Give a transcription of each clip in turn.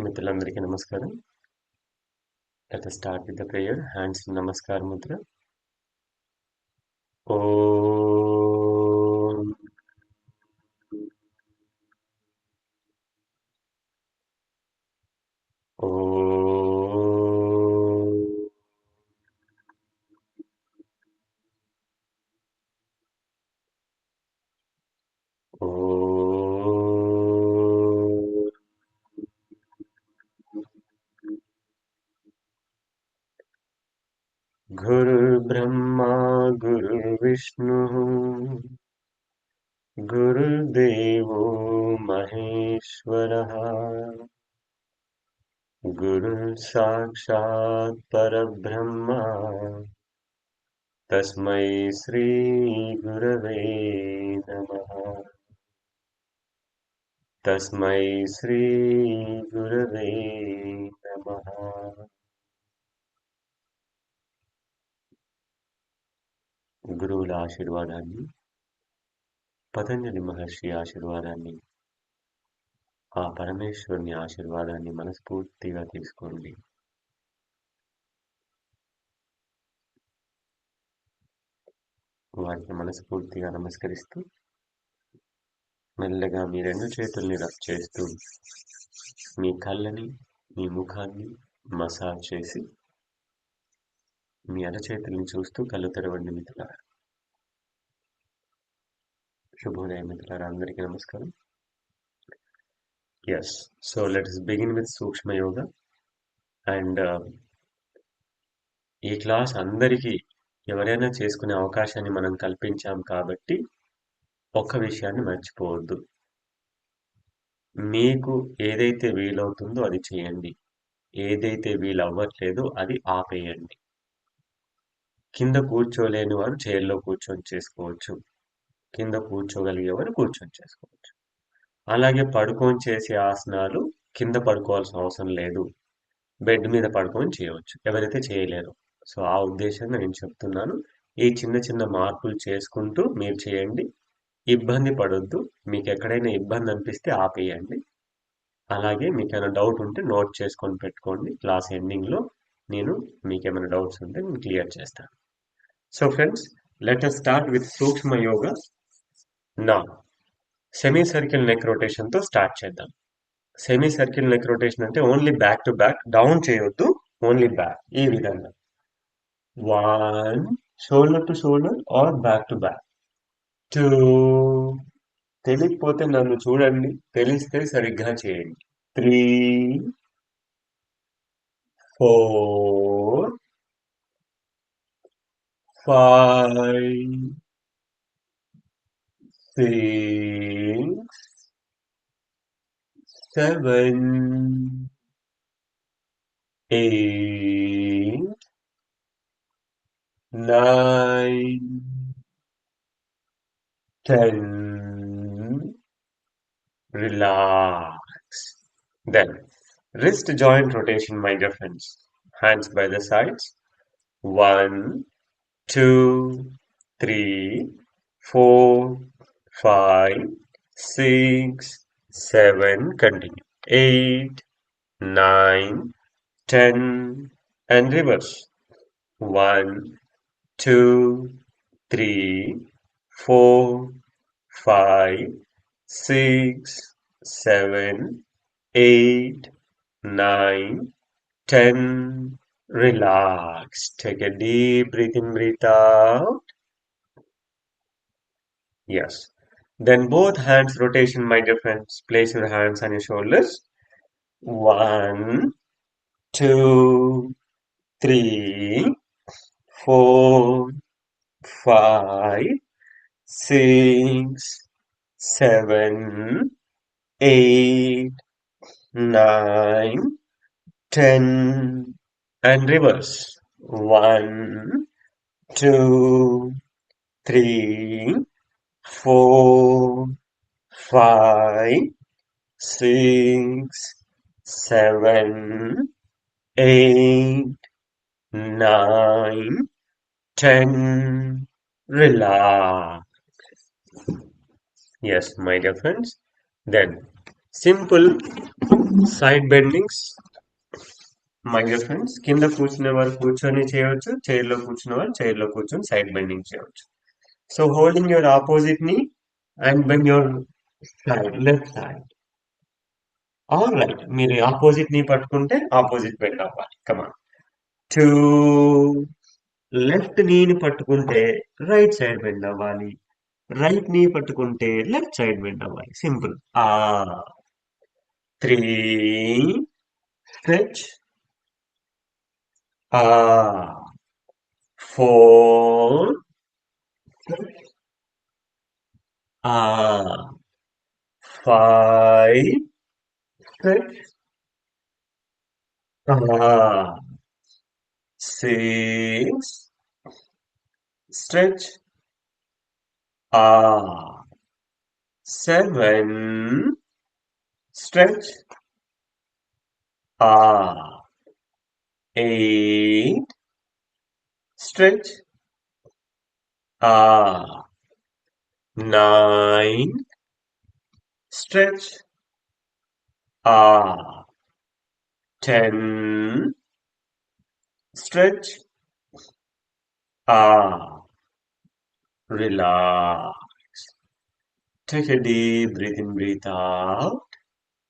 మిత్రులందరికీ నమస్కారం. Let us start with the prayer. Hands in Namaskar Mudra. Om. Om. Om. Guru Brahma, Guru Vishnu, Guru Devo Maheshwaraha, Guru Sakshat Parabrahma, Tasmai Sri Gurave Namaha. తస్మై శ్రీ గురవే నమః. గురువుల ఆశీర్వాదాన్ని, పతంజలి మహర్షి ఆశీర్వాదాన్ని, ఆ పరమేశ్వరుని ఆశీర్వాదాన్ని మనస్ఫూర్తిగా తీసుకోండి. వారికి మనస్ఫూర్తిగా నమస్కరిస్తూ మెల్లగా మీ రెండు చేతుల్ని రబ్ చేస్తూ మీ కళ్ళని, మీ ముఖాన్ని మసాజ్ చేసి మీ అరచేతుల్ని చూస్తూ కళ్ళు తెరవండి మిత్రులారా. శుభోదయం మిత్రులారా, అందరికీ నమస్కారం. Yes, so let us begin with Sukshma Yoga. And ఈ క్లాస్ అందరికీ ఎవరైనా చేసుకునే అవకాశాన్ని మనం కల్పించాం కాబట్టి ఒక్క విషయాన్ని మర్చిపోవద్దు. మీకు ఏదైతే వీలవుతుందో అది చేయండి, ఏదైతే వీలవ్వట్లేదో అది ఆపేయండి. కింద కూర్చోలేని వారు చైర్లో కూర్చొని చేసుకోవచ్చు, కింద కూర్చోగలిగేవారు కూర్చొని చేసుకోవచ్చు. అలాగే పడుకొని చేసే ఆసనాలు కింద పడుకోవాల్సిన అవసరం లేదు, బెడ్ మీద పడుకొని చేయవచ్చు ఎవరైతే చేయలేరు. సో ఆ ఉద్దేశంగా నేను చెప్తున్నాను. ఈ చిన్న చిన్న మార్పులు చేసుకుంటూ మీరు చేయండి, ఇబ్బంది పడొద్దు. మీకు ఎక్కడైనా ఇబ్బంది అనిపిస్తే ఆపేయండి. అలాగే మీకు ఏమైనా డౌట్ ఉంటే నోట్ చేసుకొని పెట్టుకోండి. క్లాస్ ఎండింగ్లో నేను మీకు ఏమైనా డౌట్స్ ఉంటే నేను క్లియర్ చేస్తాను. So friends, let us start with సూక్ష్మ యోగా. నా సెమీ సర్కిల్ నెక్ రొటేషన్తో స్టార్ట్ చేద్దాం. సెమీ సర్కిల్ నెక్ రొటేషన్ అంటే ఓన్లీ బ్యాక్ టు బ్యాక్, డౌన్ చేయొద్దు, ఓన్లీ బ్యాక్. ఈ విధంగా 1 shoulder to shoulder or back to back. 2 తెలియకపోతే నన్ను చూడండి, తెలిస్తే సరిగ్గా చేయండి. 3 4 5 6 7 8 9 10. Relax. Then wrist joint rotation, my dear friends. Hands by the sides. 1 2 3 4 5 6 7. Continue. 8 9 10 and reverse. 1 2 3 4 5 6 7 8 9 10. Relax. Take a deep breath in, breathe out. Yes. Then both hands rotation, my dear friends. Place your hands on your shoulders. 1 2 3 4 5 6 7 8 9 10 and reverse. 1 2 3 4 5 6 7 8 9 10. Relax. Yes, my dear friends. Then simple side bendings my dear friends, కింద కూర్చునే వారు కూర్చొని చేయవచ్చు, చైర్లో కూర్చునే వారు చైర్లో కూర్చొని సైడ్ బెండింగ్ చేయవచ్చు. So holding your opposite knee and bend your side left side or right. మీరు ఆపోజిట్ నీ పట్టుకుంటే ఆపోజిట్ బెండ్ అవ్వాలి. కమాన్. టూ లెఫ్ట్ నీని పట్టుకుంటే రైట్ సైడ్ బెండ్ అవ్వాలి. రైట్ నీ పట్టుకుంటే లెఫ్ట్ సైడ్ బెండ్ అవ్వాలి. సింపుల్. ఆ త్రీ స్ట్రెచ్. ఆ ఫోర్. ఆ five. Stretch. Ah, six. Stretch. Ah, seven. Stretch. Ah, eight. Stretch. Ah, nine. Stretch. Ah, 10. Stretch. Ah, relax. Take a deep breath in, breathe out.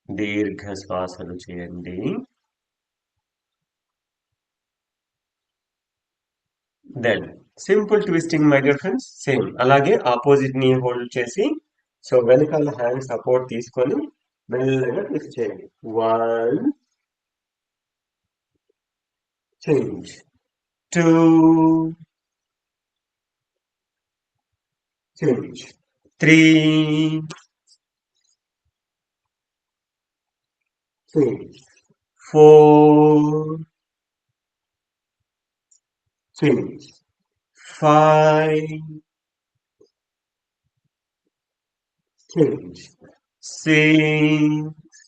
దీర్ఘ శ్వాసలు చేయండి. Then simple twisting my dear friends. Same అలాగే opposite ని hold చేసి so వెనకాల hand support తీసుకొని మెల్లగా twist చేయండి. One change, two change, three change, four change, five change, six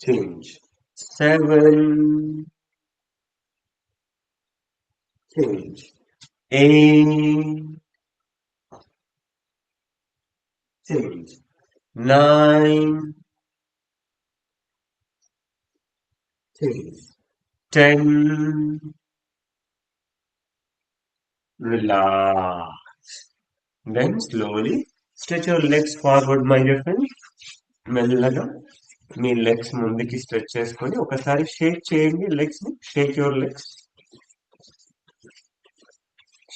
change, seven change, eight change, nine change, 10 relax. Then slowly stretch your legs forward, my dear friend. మెల్లగా మీ legs ముందుకి stretch చేసుకొని ఒకసారి షేక్ చేయండి legs ని. Sheikh your legs,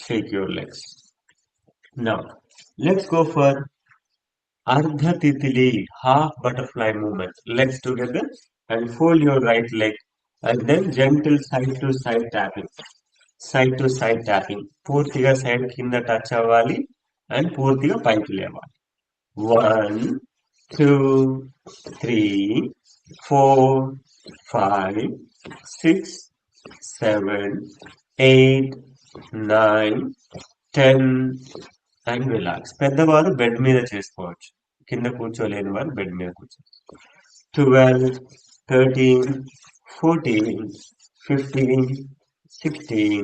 Sheikh your legs. Now let's go for Ardha Titili, half butterfly movement. Legs together and fold your right leg and then gentle side to side tapping. Side to side tapping. పూర్తిగా side కింద touch అవ్వాలి and పూర్తిగా పైకి లేవాలి. 1 2 3 4 5 6 7 8 9 10 and relax. పెద్దవారు bed మీద చేసుకోవచ్చు, కింద కూర్చోలేని వారు బెడ్ మీద కూర్చోవచ్చు. 12 13 14 15 16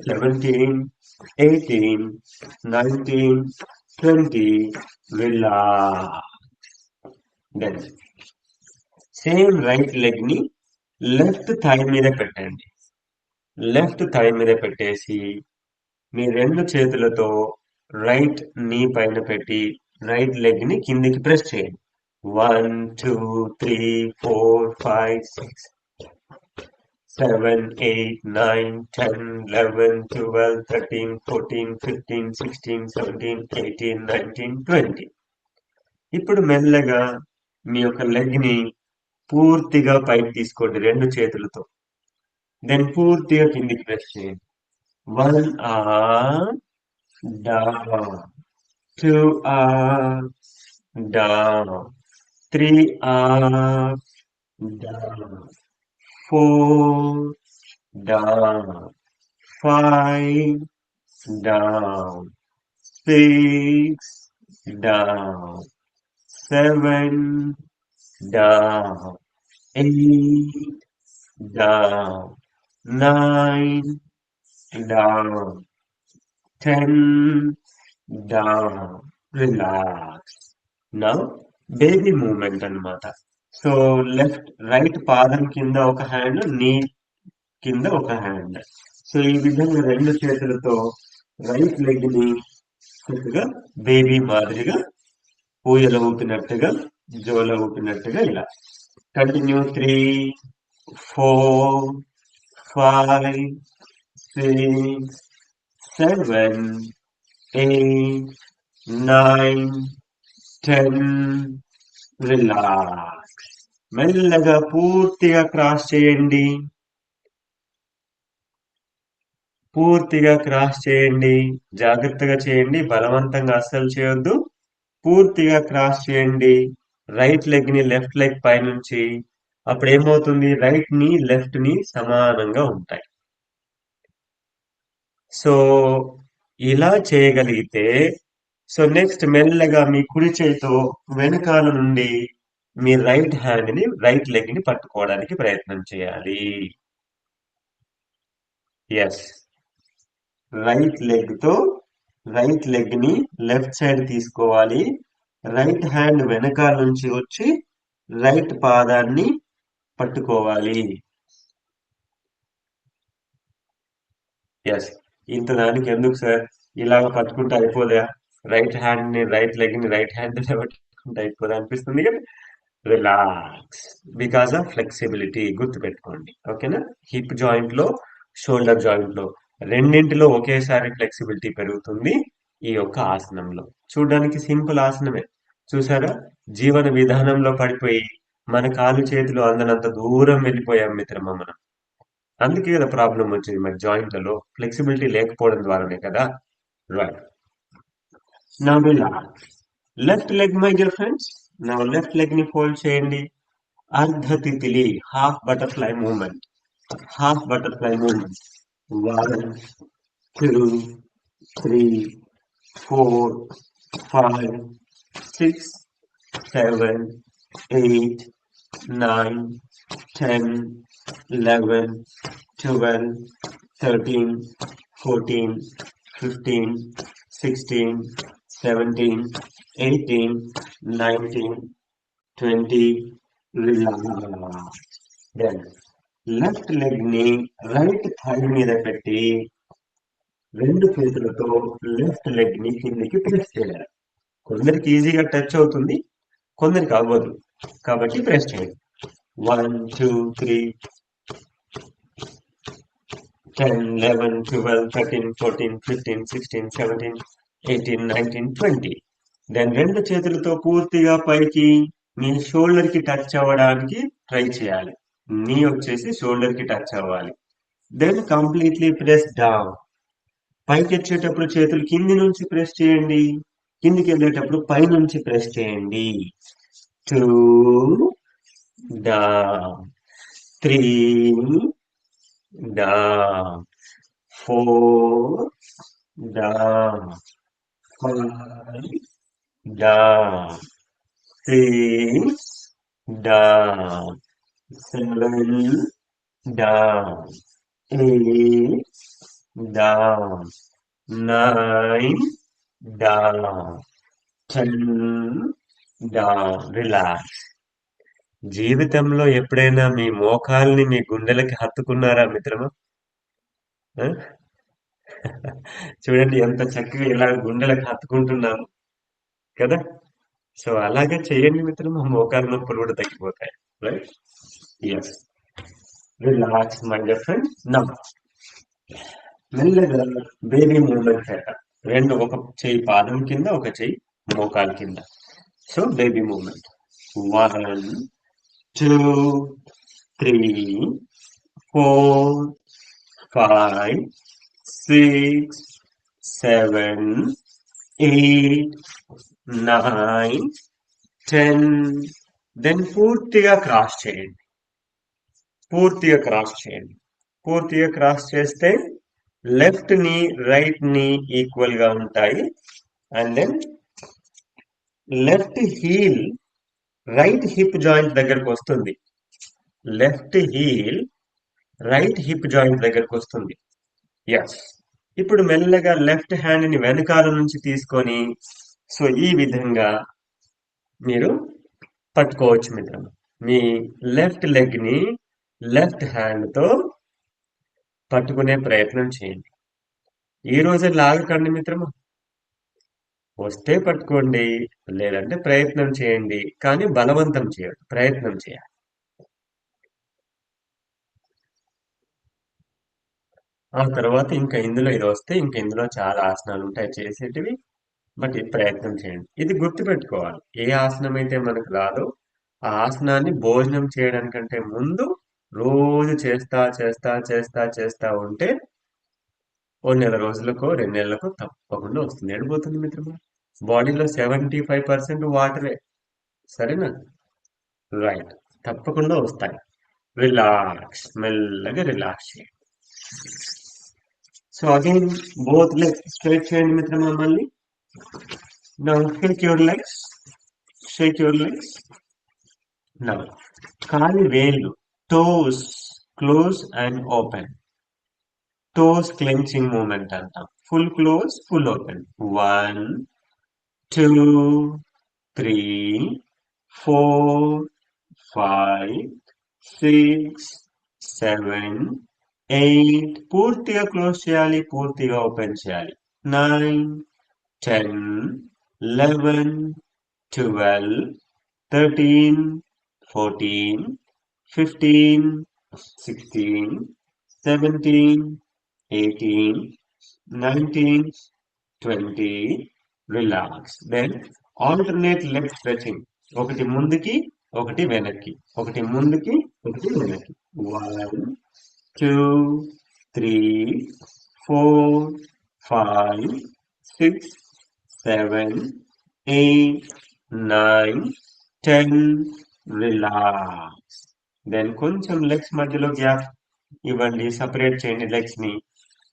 17 18 19 20 relax. Then same right leg ని లెఫ్ట్ థై మీద పెట్టండి. లెఫ్ట్ థై మీద పెట్టేసి మీ రెండు చేతులతో రైట్ నీ పైన పెట్టి రైట్ లెగ్ ని కిందికి ప్రెస్ చేయండి. 1 2 3 4 5 6 7 8 9 10 11 12 13 14 15 16 17 18 19 20. ఇప్పుడు మెల్లగా మీ యొక్క లెగ్ ని పూర్తిగా పైకి తీసుకోండి రెండు చేతులతో. దెన్ పూర్తిగా కిందికి ప్రెస్ చేయండి. 1 down, 2 down, 3 down, 4 down, 5 down, 6 down, 7 down, 8 down, 9 down, 10 down. Relax. Now baby moment అన్నమాట. సో రైట్ పాదం కింద ఒక హ్యాండ్, నీ కింద ఒక హ్యాండ్. సో ఈ విధంగా రెండు చేతులతో రైట్ లెగ్ ని చక్కగా బేబీ మాదిరిగా ఊయల ఊపినట్టుగా, జోల ఊపినట్టుగా ఇలా కంటిన్యూ 3, 4, 5, 6, 7, 8, 9, 10. రిలాక్స్. మెల్లగా పూర్తిగా క్రాస్ చేయండి. పూర్తిగా క్రాస్ చేయండి. జాగ్రత్తగా చేయండి. బలవంతంగా అస్సలు చేయొద్దు. పూర్తిగా క్రాస్ చేయండి. రైట్ లెగ్ ని లెఫ్ట్ లెగ్ పైనుంచి. అప్పుడు ఏమవుతుంది? రైట్ ని లెఫ్ట్ ని సమానంగా ఉంటాయి. సో ఇలా చేయగలిగితే, సో నెక్స్ట్ మెల్లగా మీ కుడి చేతితో వెనకాల నుండి మీ రైట్ హ్యాండ్ ని రైట్ లెగ్ ని పట్టుకోవడానికి ప్రయత్నం చేయాలి. ఎస్, రైట్ లెగ్ తో రైట్ లెగ్ ని లెఫ్ట్ సైడ్ తీసుకోవాలి. రైట్ హ్యాండ్ వెనకాల నుంచి వచ్చి రైట్ పాదాన్ని పట్టుకోవాలి. ఎస్, ఇంత దానికి ఎందుకు సార్ ఇలాగ పట్టుకుంటే అయిపోదా? రైట్ హ్యాండ్ ని రైట్ లెగ్ ని రైట్ హ్యాండ్ పట్టుకుంటే అయిపోదా అనిపిస్తుంది కదా. Relax, because of flexibility. గుర్తుపెట్టుకోండి, ఓకేనా? హిప్ జాయింట్ లో, షోల్డర్ జాయింట్ లో రెండింటిలో ఒకేసారి ఫ్లెక్సిబిలిటీ పెరుగుతుంది ఈ యొక్క ఆసనంలో. చూడడానికి సింపుల్ ఆసనమే. చూసారా? జీవన విధానంలో పడిపోయి మన కాలు చేతులు అందనంత దూరం వెళ్ళిపోయాం మిత్రమా మనం. అందుకే కదా ప్రాబ్లం వచ్చింది మరి జాయింట్లలో ఫ్లెక్సిబిలిటీ లేకపోవడం ద్వారానే కదా. Right, now relax. Left leg my dear friends. Now left leg ని ఫోల్డ్ చేయండి. అర్ధ తితిలి, half butterfly movement. Half butterfly movement. 1, 2, 3, 4, 5, 6, 7, 8, 9, 10, 11, 12, 13, 14, 15, 16, 17, 18, 19, 20. Relax. Then left leg ని రైట్ థై మీద పెట్టి రెండు చేతులతో లెఫ్ట్ లెగ్ ని కిందికి ప్రెస్ చేయాలి. కొందరికి ఈజీగా టచ్ అవుతుంది, కొందరికి అవ్వదు. కాబట్టి ప్రెస్ చేయండి. 1, 2, 3, 10, 11, 12, 13, 14, 15, 16, 17, 18, 19, 20. దెన్ రెండు చేతులతో పూర్తిగా పైకి మీ షోల్డర్ కి టచ్ అవ్వడానికి ట్రై చేయాలి. నీ వచ్చేసి షోల్డర్ కి టచ్ అవ్వాలి. Then completely press down. పైకి వచ్చేటప్పుడు చేతులు కింది నుంచి ప్రెస్ చేయండి. కిందికి వెళ్ళేటప్పుడు పై నుంచి ప్రెస్ చేయండి. 2 down, 3 down, 4 down, 5 down, 6 down, 7 down, 8 down, 9 down, 10 down. Relax. జీవితంలో ఎప్పుడైనా మీ మోకాల్ని మీ గుండెలకి హత్తుకున్నారా మిత్రమా? ఆ? చూడండి ఎంత చక్కగా ఇలా గుండెలకు హత్తుకుంటున్నాము కదా. సో అలాగే చేయండి మిత్రమా, మోకాలు నొప్పులు కూడా తగ్గిపోతాయి. Right? Yes, relax my dear friend. Now మెల్లగా బేబీ మూవ్మెంట్ చేద్దాం. రెండు, ఒక చెయ్యి పాదం కింద, ఒక చెయ్యి మోకాలు కింద. So baby movement. 1, 2, 3, 4, 5, 6, 7, 8, 9, 10. దెన్ పూర్తిగా క్రాస్ చేయండి. పూర్తిగా క్రాస్ చేయండి. పూర్తిగా క్రాస్ చేస్తే లెఫ్ట్ ని రైట్ ని ఈక్వల్ గా ఉంటాయి. And then left heel right hip joint దగ్గరకు వస్తుంది. Left heel right hip joint దగ్గరకు వస్తుంది. ఎస్, ఇప్పుడు మెల్లగా లెఫ్ట్ హ్యాండ్ ని వెనకాల నుంచి తీసుకొని, సో ఈ విధంగా మీరు పట్టుకోవచ్చు మిత్రమా. మీ లెఫ్ట్ లెగ్ ని లెఫ్ట్ హ్యాండ్ తో పట్టుకునే ప్రయత్నం చేయండి. ఈ రోజే లాగకండి మిత్రమా. వస్తే పట్టుకోండి, లేదంటే ప్రయత్నం చేయండి, కానీ బలవంతం చేయదు, ప్రయత్నం చేయాలి. ఆ తర్వాత ఇంకా ఇందులో ఇది వస్తే ఇంకా ఇందులో చాలా ఆసనాలు ఉంటాయి చేసేటివి. బట్ ఇది ప్రయత్నం చేయండి. ఇది గుర్తుపెట్టుకోవాలి. ఏ ఆసనం అయితే మనకు రాదో ఆ ఆసనాన్ని భోజనం చేయడానికంటే ముందు రోజు చేస్తా చేస్తా చేస్తా చేస్తా ఉంటే ఓ నెల రోజులకో 2 నెలలకో తప్పకుండా వస్తుంది. ఎడిపోతుంది మిత్రమా. బాడీలో 75% వాటరే. సరేనా. రైట్. తప్పకుండా వస్తాయి. రిలాక్స్, మెల్లగా రిలాక్స్ చేయండి. So again both legs straight చేయండి మిత్రమా. మళ్ళీ now shake your legs, shake your legs. now కాలి వేళ్ళు, toes close and open. toes clenching movement అంటాం. full close, full open. 1 2 3 4 5 6 7 8. పూర్తిగా క్లోజ్ చేయాలి, పూర్తిగా ఓపెన్ చేయాలి. 9 10 11 12 13 14 15 16 17 18 19 20. Relax. Then alternate leg stretching. ఒకటి ముందుకి, ఒకటి వెనక్కి, ఒకటి ముందుకి, ఒకటి వెనక్కి. 1 2 3 4 5 6 7 8 9 10. రిలాక్స్. దెన్ కొంచెం లెగ్స్ మధ్యలో గ్యాప్ ఇవ్వండి, సపరేట్ చేయండి లెగ్స్ ని.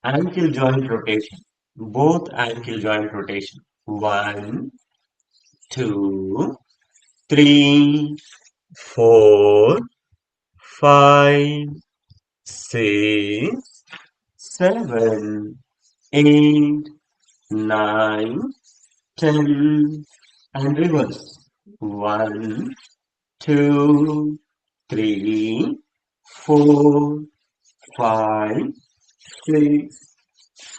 ankle joint rotation, both ankle joint rotation. 1 2 3 4 5 6 7 8 9 10. and reverse. 1 2 3 4 5 6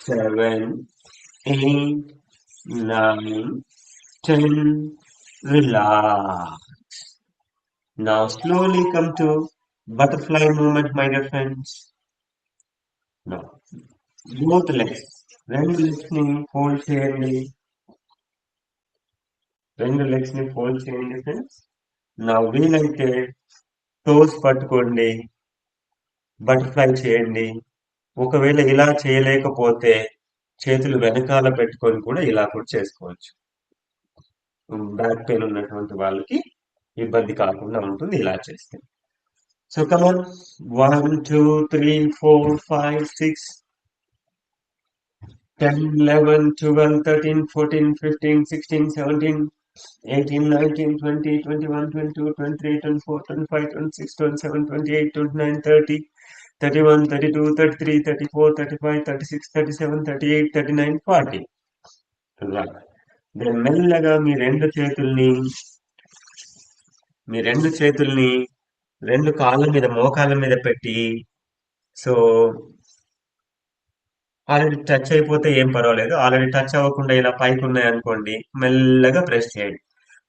7 8 9 10. Relax. Now slowly come to butterfly movement, my dear friends. Now both legs, రెండు legs ని fold చేయండి, రెండు legs ని fold చేయండి ఫ్రెండ్స్. నా వీలైతే టోస్ పట్టుకోండి, బటర్ఫ్లై చేయండి. ఒకవేళ ఇలా చేయలేకపోతే చేతులు వెనకాల పెట్టుకొని కూడా ఇలా కూడా చేసుకోవచ్చు. బ్యాక్ పెయిన్ ఉన్నటువంటి వాళ్ళకి ఇబ్బంది కాకుండా ఉంటుంది ఇలా చేస్తే. సో కమాన్. 1 2 3 4 5 6 10 11 12 13 14 15 16 17 18 19 20 21 22 23 24 25 26 27 28 29 30 31 32 33 34 35 36 37 38 39 40. రైట్. దెన్ మెల్లగా మీ రెండు చేతుల్ని రెండు కాళ్ళ మీద, మోకాళ్ళ మీద పెట్టి, సో ఆల్రెడీ టచ్ అయిపోతే ఏం పర్వాలేదు. ఆల్రెడీ టచ్ అవ్వకుండా ఇలా పైకి ఉన్నాయి అనుకోండి, మెల్లగా ప్రెస్ చేయండి.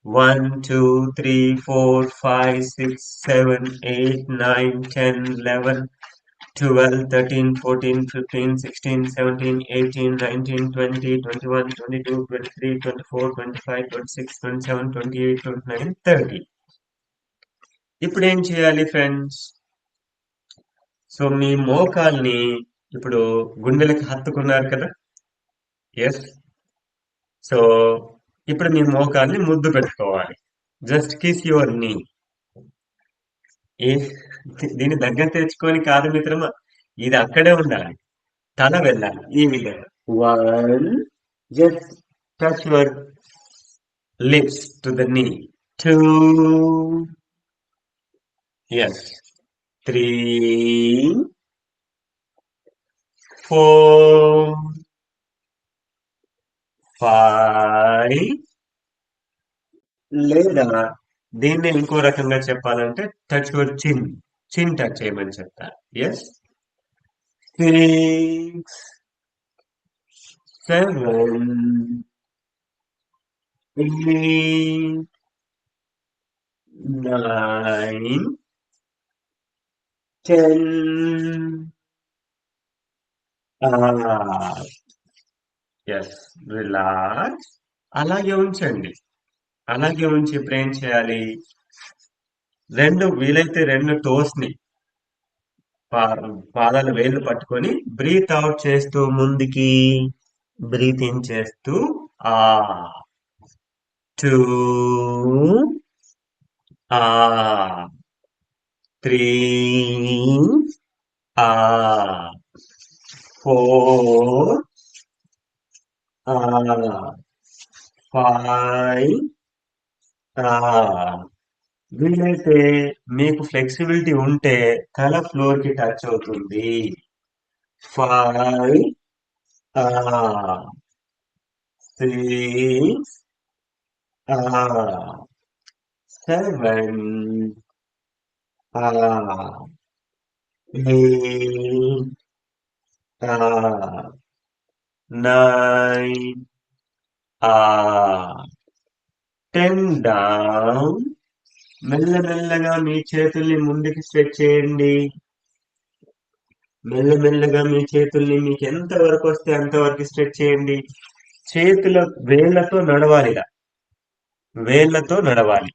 1 2 3 4 5 6 7 8 9 10 11 12 13 14 15 16 17 18 19 20 21 22 23 24 25 26 27 28 29 30. ఇప్పుడు ఏం చేయాలి ఫ్రెండ్స్? సో మీ మోకాల్ని ఇప్పుడు గుండెలకి హత్తుకున్నారు కదా. ఎస్. సో ఇప్పుడు మీ మోకాల్ని ముద్దు పెట్టుకోవాలి. జస్ట్ కిస్ యువర్ నీ. ఏ దీన్ని దగ్గర తెచ్చుకొని కాదు మిత్రమా, ఇది అక్కడే ఉండాలి, తల వెళ్ళాలి ఈ విధంగా. 1 just touch your lips to the నీ. 2 ఎస్. 3 4 5 లేదా దీన్ని ఇంకో రకంగా చెప్పాలంటే టచ్ యువర్ చిన్. చిన్ టచ్ చేయమని చెప్తారు. ఎస్. 6, 7, 8, 9, 10. ఎస్. రిలాక్స్. అలాగే ఉంచండి. అలాగే ఉంచి ఇప్పుడు ఏం చేయాలి? వీలైతే రెండు టోస్ ని పాదాల వేళ్ళు పట్టుకొని బ్రీత్ అవుట్ చేస్తూ ముందుకి, బ్రీత్ ఇన్ చేస్తూ ఆ 2, ఆ 3, ఆ 4, ఆ 5, ఆ వీలైతే మీకు ఫ్లెక్సిబిలిటీ ఉంటే తల ఫ్లోర్ కి టచ్ అవుతుంది. 5, ఆ 6, ఆ 7, ఆ 8, ఆ 9, ఆ 10 డౌన్. మెల్లమెల్లగా మీ చేతుల్ని ముందుకి స్ట్రెచ్ చేయండి. మెల్లమెల్లగా మీ చేతుల్ని మీకు ఎంత వరకు వస్తే అంతవరకు స్ట్రెచ్ చేయండి. చేతుల వేళ్లతో నడవాలి ఇలా. వేళ్లతో నడవాలి.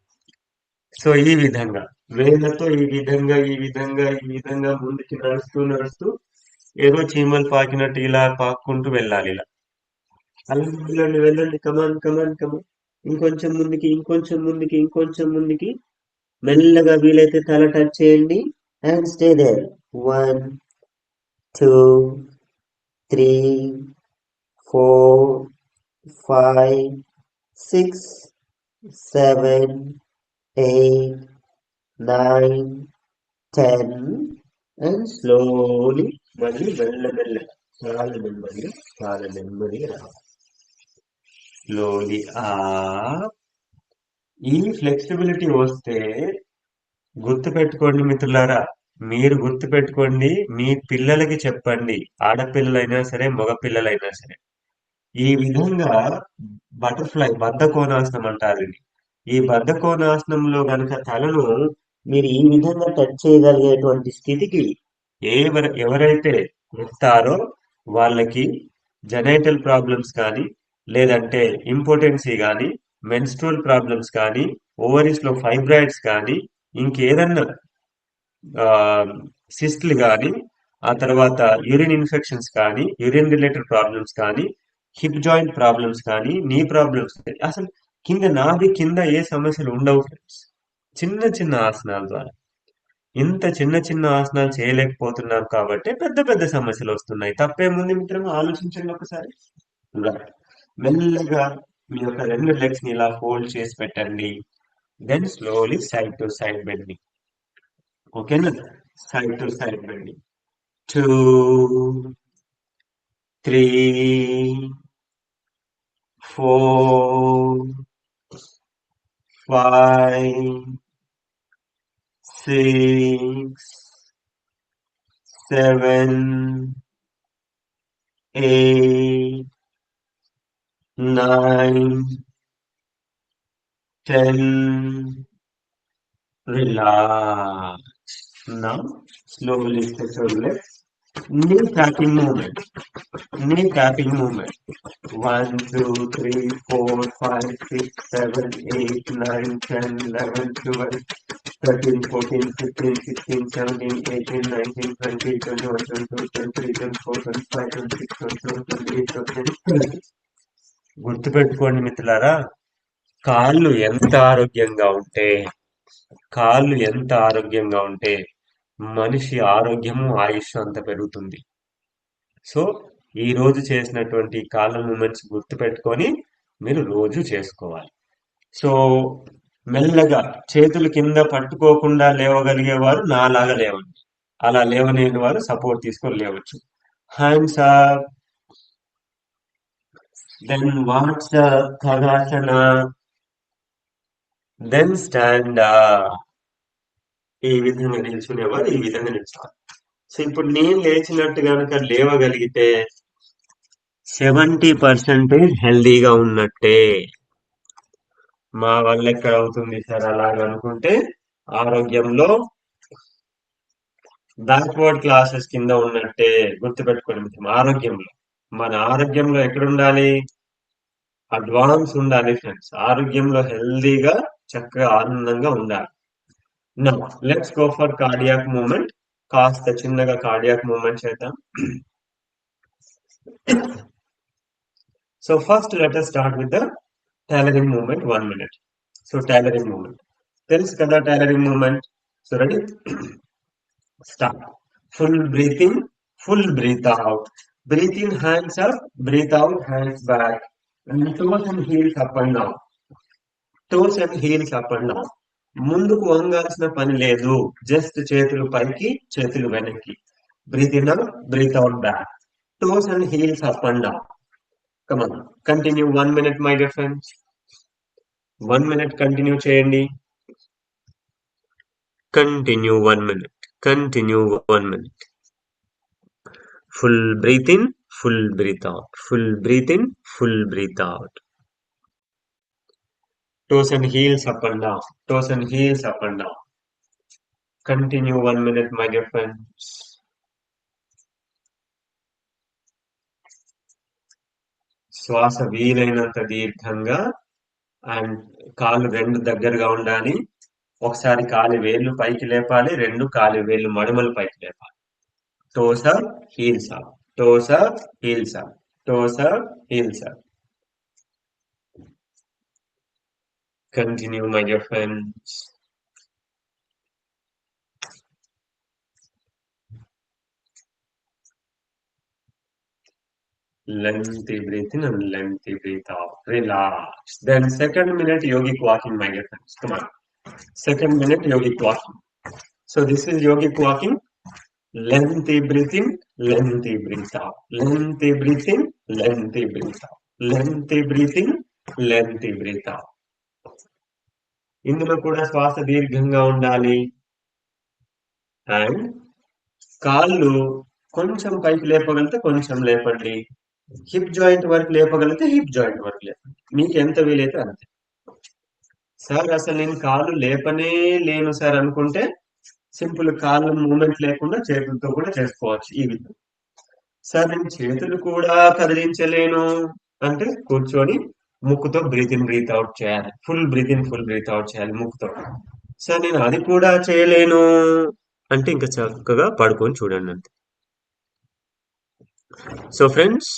సో ఈ విధంగా వేళ్లతో ఈ విధంగా ముందుకి నడుస్తూ నడుస్తూ ఏదో చీమలు పాకినట్టు ఇలా పాక్కుంటూ వెళ్ళాలి ఇలా. అలా వెళ్ళండి వెళ్ళండి, కమాన్ కమాన్ కమాన్. ఇంకొంచెం ముందుకి, ఇంకొంచెం ముందుకి, ఇంకొంచెం ముందుకి. మెల్లగా వీలైతే తల టచ్ చేయండి. And stay there. 1, 2, 3, 4, 5, 6, 7, 8, 9, 10. And slowly మళ్ళీ మెల్లమెల్లగా, చాలా నెమ్మదిగా, చాలా నెమ్మదిగా రావాలి. స్లోలీ ఈ ఫ్లెక్సిబిలిటీ వస్తే గుర్తుపెట్టుకోండి మిత్రులారా. మీరు గుర్తుపెట్టుకోండి, మీ పిల్లలకి చెప్పండి. ఆడపిల్లలైనా సరే, మగ పిల్లలైనా సరే. ఈ విధంగా బద్ధకోణాసనం అంటారు ఇది. ఈ బద్ధకోణాసనంలో గనక తలను మీరు ఈ విధంగా టచ్ చేయగలిగేటువంటి స్థితికి ఎవరైతే వస్తారో వాళ్ళకి జెనైటల్ ప్రాబ్లమ్స్ కానీ, లేదంటే ఇంపార్టెన్సీ కానీ, మెన్స్ట్రువల్ ప్రాబ్లమ్స్ కానీ, ఓవరీస్ లో ఫైబ్రాయిడ్స్ కానీ, ఇంకేదన్నా సిస్ట్లు కానీ, ఆ తర్వాత యూరిన్ ఇన్ఫెక్షన్స్ కానీ, యూరిన్ రిలేటెడ్ ప్రాబ్లమ్స్ కానీ, హిప్ జాయింట్ ప్రాబ్లమ్స్ కానీ, నీ ప్రాబ్లమ్స్, అసలు నాభి కింద ఏ సమస్యలు ఉండవు ఫ్రెండ్స్. చిన్న చిన్న ఆసనాల ద్వారా. ఇంత చిన్న చిన్న ఆసనాలు చేయలేకపోతున్నాం కాబట్టి పెద్ద పెద్ద సమస్యలు వస్తున్నాయి. తప్పేముంది మిత్రమా? ఆలోచించండి ఒకసారి. రైట్. మెల్లగా మీ యొక్క రెండు లెగ్స్ ని ఇలా ఫోల్డ్ చేసి పెట్టండి. Then slowly side to side bending. ఓకేనా? Side to side bending. 2, 3, 4, 5, 6, 7, 8, 9, 10. Relax. Now, slowly stretch your legs. Knee tapping movement. Knee tapping movement. 1, 2, 3, 4, 5, 6, 7, 8, 9, 10, 11, 12, 13, 14, 15, 16, 17, 18, 19, 20, 21, 22, 23, 24, 25, 26, 27, 28, 29, 30. గుర్తుపెట్టుకోండి మిత్రులారా, కాళ్ళు ఆరోగ్యంగా ఉంటే కాళ్ళు ఎంత ఆరోగ్యంగా ఉంటే మనిషి ఆరోగ్యము ఆయుష్ అంత పెరుగుతుంది. సో ఈ రోజు చేసినటువంటి కాళ్ళ మూమెంట్స్ గుర్తు పెట్టుకొని మీరు రోజు చేసుకోవాలి. సో మెల్లగా చేతులు కింద పట్టుకోకుండా లేవగలిగేవారు నాలాగా లేవండి. అలా లేవలేని వారు సపోర్ట్ తీసుకొని లేవచ్చు. Hands up. Then what's Khagasana. Then stand ఈ విధంగా నిల్చునేవారు ఈ విధంగా నిల్చోవాలి. సో ఇప్పుడు నేను లేచినట్టు కనుక లేవగలిగితే 70% హెల్దీగా ఉన్నట్టే. మా వల్ల ఎక్కడ అవుతుంది సార్ అలాగ అనుకుంటే ఆరోగ్యంలో బ్యాక్వర్డ్ క్లాసెస్ కింద ఉన్నట్టే. గుర్తుపెట్టుకోండి మిత్రం, ఆరోగ్యంలో మన ఆరోగ్యంలో ఎక్కడుండాలి? అడ్వాన్స్ ఉండాలి ఫ్రెండ్స్. ఆరోగ్యంలో హెల్దీగా చక్కగా ఆనందంగా ఉండాలి. Now let's go for cardiac moment. కాస్త చిన్నగా కార్డియాక్ మూమెంట్ చేద్దాం. So first let us start with the tailoring moment 1 minute. So tailoring moment తెలుసు కదా, tailoring moment. So ready, start. Full breathe in, full breathe out. Breathe in, hands up. Breathe out, hands back. And toes and heels up and down. Toes and heels up and down. ముందుకు వంగాల్సిన పని లేదు. Just చేతులు పైకి, చేతులు వెనక్కి. Breathe in up, breathe out back. Toes and heels up and down. Come on. Continue 1 minute, my dear friends. 1 minute continue చేయండి. Continue 1 minute. Continue 1 minute. Full breathe in, full breathe out. Full breathe in, full breathe out. Toes and heels up and down. Toes and heels up and down. Continue 1 minute, my dear friends. శ్వాస వీలైనంత దీర్ఘంగా and కాళ్ళు రెండు దగ్గరగా ఉండాలి. ఒకసారి కాలి వేళ్ళు పైకి లేపాలి, రెండు కాలి వేళ్ళు మడుమలు పైకి లేపాలి. Toes up, heels up. Toes up, heels up. Toes up, heels up. Continue, my dear friends. Lengthy breathe in and lengthy breathe out. Relax. Then second minute yogic walking, my dear friends. Come on. Second minute yogic walking. So this is yogic walking. Lengthy breathe in, lengthy breathe out. Lengthy breathe in, lengthy breathe out. Lengthy breathe in, lengthy breathe out. ఇందులో కూడా శ్వాస దీర్ఘంగా ఉండాలి. And కాళ్ళు కొంచెం పైకి లేపగలిగితే కొంచెం లేపండి. హిప్ జాయింట్ వరకు లేపగలిగితే హిప్ జాయింట్ వరకు లేపండి. మీకు ఎంత వీలైతే అంతే. సార్ అసలు నేను కాళ్ళు లేపనే లేను సార్ అనుకుంటే సింపుల్ కాళ్ళు మూమెంట్ లేకుండా చేతులతో కూడా చేసుకోవచ్చు ఈ విధంగా. సార్ నేను చేతులు కూడా కదిలించలేను అంటే కూర్చొని ముక్కుతో బ్రీత్ ఇన్ బ్రీత్ అవుట్ చేయాలి. Full breathe in full breathe out చేయాలి ముక్కుతో. సార్ నేను అది కూడా చేయలేను అంటే ఇంకా చక్కగా పడుకొని చూడండి అంతే. సో ఫ్రెండ్స్,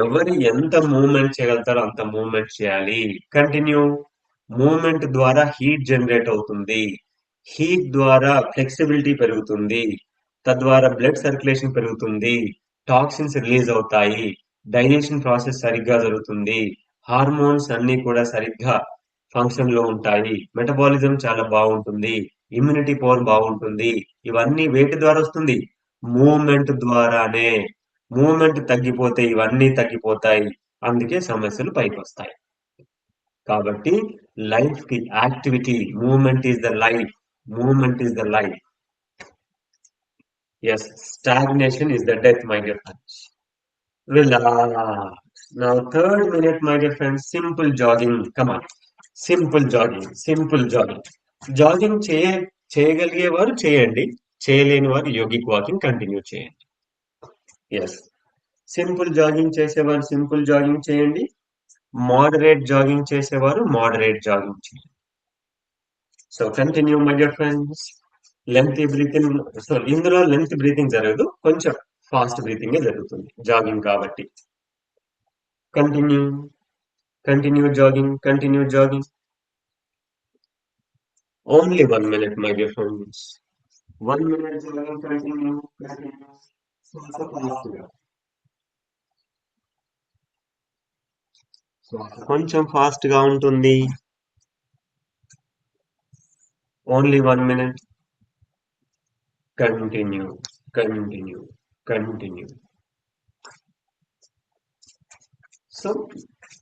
ఎవరు ఎంత మూవ్మెంట్ చేయగలుగుతారో అంత మూవ్మెంట్ చేయాలి. కంటిన్యూ. మూవ్మెంట్ ద్వారా హీట్ జనరేట్ అవుతుంది. హీట్ ద్వారా ఫ్లెక్సిబిలిటీ పెరుగుతుంది. తద్వారా బ్లడ్ సర్క్యులేషన్ పెరుగుతుంది. టాక్సిన్స్ రిలీజ్ అవుతాయి. డైజెషన్ ప్రాసెస్ సరిగ్గా జరుగుతుంది. హార్మోన్స్ అన్ని కూడా సరిగ్గా ఫంక్షన్ లో ఉంటాయి. మెటబాలిజం చాలా బాగుంటుంది. ఇమ్యూనిటీ పవర్ బాగుంటుంది. ఇవన్నీ వేటి ద్వారా వస్తుంది? మూవ్మెంట్ ద్వారానే. మూవ్మెంట్ తగ్గిపోతే ఇవన్నీ తగ్గిపోతాయి. అందుకే సమస్యలు పైకి వస్తాయి. కాబట్టి లైఫ్ కి activity, movement is the life. Movement is the life. Yes, stagnation is the death, my dear friends. Relax. Now third minute, my dear friends, simple jogging. Come on. Simple jogging, simple jogging. Jogging చేయగలిగేవారు చేయండి, చేయలేని వారు yogic walking continue చేయండి. Yes, simple jogging చేసేవారు simple jogging చేయండి. Moderate jogging చేసేవారు moderate jogging చేయండి. So continue, my dear friends. Length breathing, so ఇందులో లెంత్ బ్రీతింగ్ జరగదు, కొంచెం ఫాస్ట్ బ్రీతింగ్ జరుగుతుంది జాగింగ్ కాబట్టి. Continue, continue jogging, continue jogging. Only 1 minute, my dear friends. 1 minute jogging, continue, continue. శ్వాస ఫాస్ట్గా, శ్వాస కొంచెం ఫాస్ట్ గా ఉంటుంది. Only 1 minute. Continue, continue, continue. So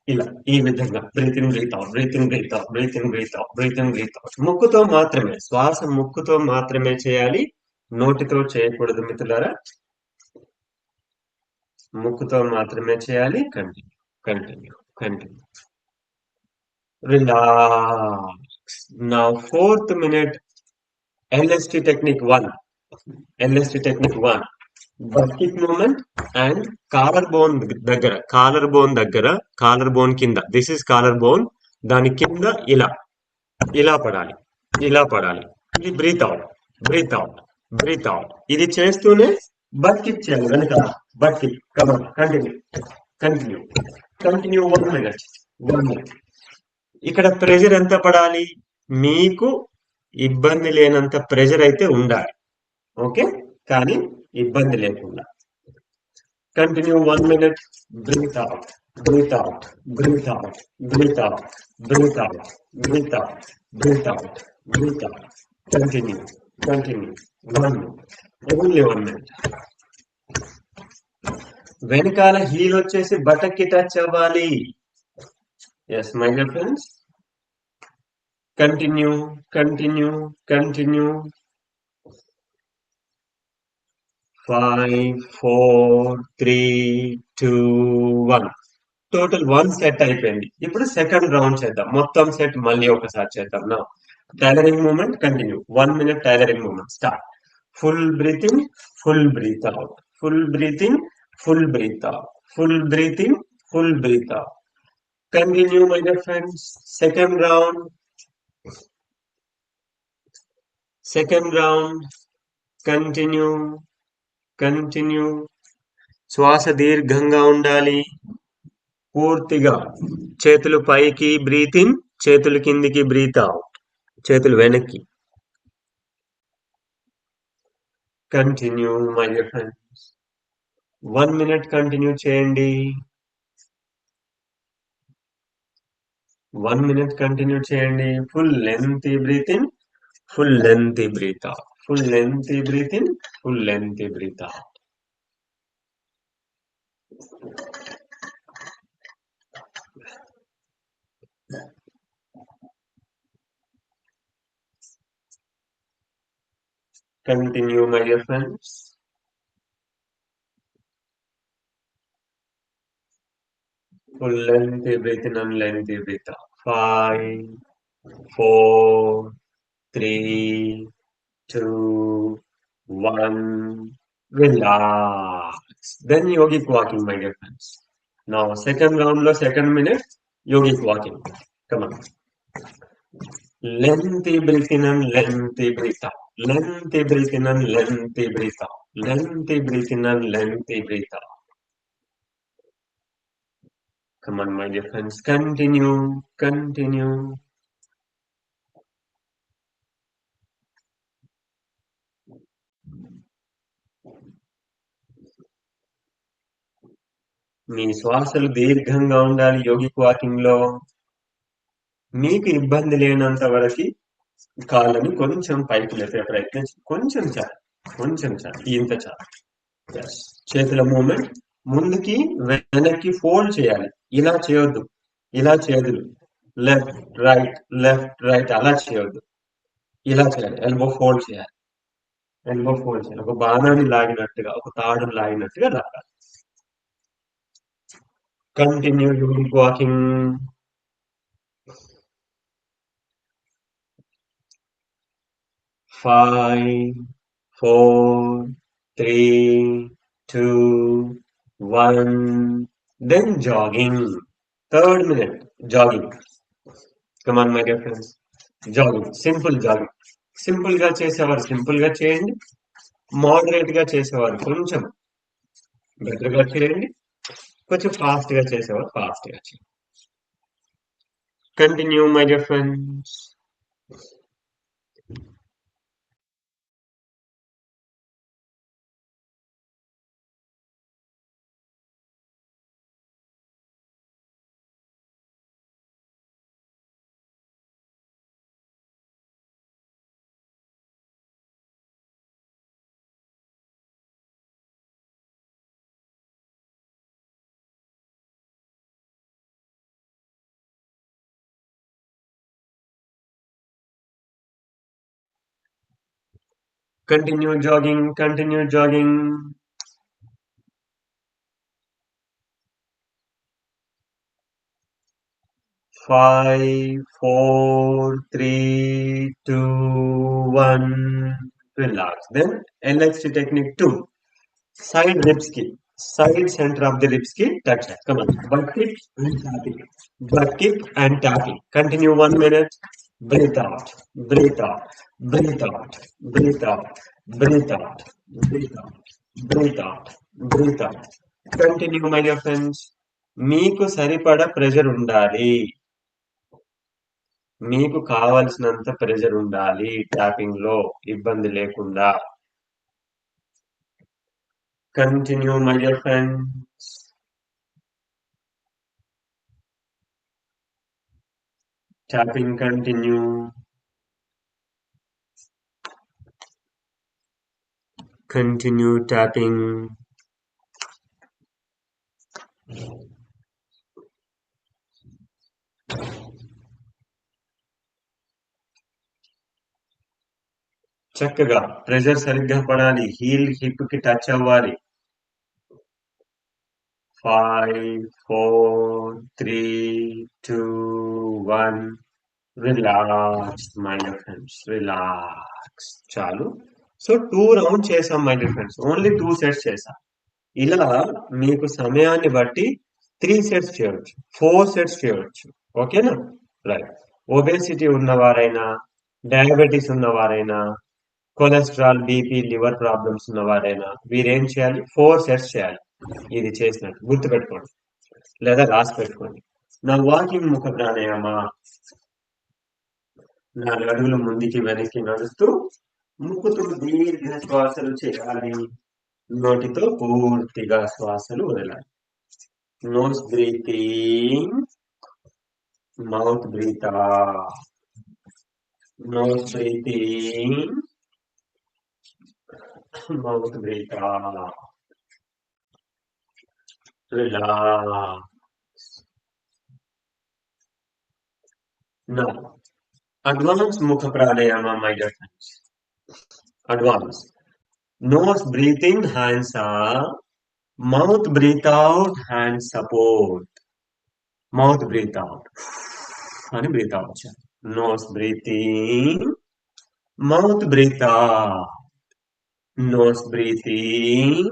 ఇలా ఈ విధంగా breathe in breathe out, breathe in breathe out, breathe in breathe out, breathe in breathe out. ముక్కుతో మాత్రమే, శ్వాస ముక్కుతో మాత్రమే చేయాలి, నోటితో చేయకూడదు మిత్రులారా. ముక్కుతో మాత్రమే చేయాలి. Continue, continue, continue. Relax. Now fourth minute, LST technique 1. LST technique 1. Butt kick movement and collar bone కింద, దిస్ ఇస్ కాలర్ బోన్, దాని కింద ఇలా ఇలా పడాలి, ఇలా పడాలి. ఇది breathe out, breathe out, breathe out. ఇది చేస్తూనే బట్ కిక్ చేయాలి వెనక. Butt kick, come on, continue, continue, continue. 1 minute, 1 minute. ఇక్కడ ప్రెషర్ ఎంత పడాలి? మీకు ఇబ్బంది లేనంత ప్రెషర్ అయితే ఉండాలి. ఓకే, కానీ ఇబ్బంది లేకుండా. Continue 1 minute. Breathe out, breathe out, breathe out, breathe out, breathe out, breathe out, breathe out, breathe out. Continue, continue. 1 minute, only 1 minute. వెనకాల హీల్ వచ్చేసి బటక్కి టచ్ అవ్వాలి. Yes my dear friends, continue, continue, continue. 5, 4, 3, 2, 1. Total 1 set అయిపోయింది. ఇప్పుడు second round చేద్దాం. మొత్తం set మళ్ళీ ఒకసారి చేద్దాం. నా tailoring moment continue. 1 minute tailoring moment start. Full breathing, full breathe out, full breathing, full breathe out, full breathing, full breathe out. Continue my dear friends. Second round, second round. Continue, continue. శ్వాస దీర్ఘంగా ఉండాలి. పూర్తిగా చేతులు పైకి breath in, చేతులు కిందికి breath out, చేతులు వెనక్కి. Continue my dear friends. 1 minute continue చేయండి. 1 minute కంటిన్యూ చేయండి. Full length breathe in, full length breathe out, full length breathe in, full length breathe out. Continue, my dear friends. Full length breath in and length breath out. 5, 4, 3, 2, 1. Relax. Then yogic walking, my dear friends. Now, second round, second minute, yogic walking. Come on. Lengthy breath in and lengthy breath out. Lengthy breath in and lengthy breath out. Lengthy breath in and lengthy breath out. Come on, my dear friends. Continue, continue. మీ శ్వాసలు దీర్ఘంగా ఉండాలి yogic walking లో. మీకు ఇబ్బంది లేనంత వరకు కాళ్ళని కొంచెం పైకి లేపే ప్రయత్నం, కొంచెం చాలు, కొంచెం చాలు, ఇంత చాలు. చేతుల మూమెంట్ ముందుకి వెనక్కి ఫోల్డ్ చేయాలి. ఇలా చేయొద్దు, ఇలా చేయొద్దు. లెఫ్ట్ రైట్, లెఫ్ట్ రైట్ అలా చేయొద్దు. ఇలా చేయాలి. ఎల్బో ఫోల్డ్ చేయాలి, ఎల్బో ఫోల్డ్ చేయాలి. ఒక బాణాన్ని లాగినట్టుగా, ఒక తాడును లాగినట్టుగా లాగాలి. Continue your walking. 5, 4, 3, 2, 1. Then jogging. Third minute, jogging. Come on, my dear friends. Jogging. Simple jogging. Simple గా చేసేవారు సింపుల్ గా చేయండి. మోడరేట్ గా చేసేవారు కొంచెం బెటర్ గా చేయండి. కొంచెం ఫాస్ట్ గా చేసేవారు ఫాస్ట్ గా చేయండి. Continue my dear friends. Continue jogging, continue jogging. 5, 4, 3, 2, 1. Relax. Then LXT technique 2. Side ribs ki. Side center of the ribs ki touch. Come on. Butt kick and tapping. Butt kick and tapping. Continue 1 minute. Breathe out. Breathe out. Breathe out. Breathe out. Breathe out. Breathe out. Breathe out. Breathe out. Continue, my dear friends. మీకు సరిపడా pressure ఉండాలి. మీకు కావలసినంత pressure ఉండాలి tapping లో ఇబ్బంది లేకుండా. Continue my dear friends. Tapping continue. Continue tapping. చక్కగా ప్రెజర్ సరిగ్గా పడాలి. హీల్ హిప్ కి టచ్ అవ్వాలి. 5, 4, 3, 2, 1. Relax my dear friends. Relax. చాలు. సో 2 రౌండ్ చేసాం my dear friends. Only 2 sets చేసాం. ఇలా మీకు సమయాన్ని బట్టి 3 సెట్స్ చేయవచ్చు, 4 సెట్స్ చేయవచ్చు. ఓకేనా? రైట్. ఒబేసిటీ ఉన్నవారైనా, డయాబెటీస్ ఉన్నవారైనా, కొలెస్ట్రాల్, బీపీ, లివర్ ప్రాబ్లమ్స్ ఉన్నవారైనా వీరేం చేయాలి? 4 సెట్స్ చేయాలి. ఇది చేసినట్టు గుర్తుపెట్టుకోండి లేదా రాసి పెట్టుకోండి. నా వాకింగ్ ముఖ ప్రాణాయామ 4 అడుగులు ముందుకి వెనక్కి నడుస్తూ ముక్కుతో దీర్ఘ శ్వాసలు చేయాలి. నోటితో పూర్తిగా శ్వాసలు వదలాలి. Nose breathing, mouth breathe out. Nose breathing, mouth breathe out. Relax. Now advanced mukha pranayama, my dear friends. Advanced. Nose breathing, hands up. Mouth breathe out, hands support. Mouth breathe out. And breathe out. Nose breathing. Mouth breathe out. Nose breathing.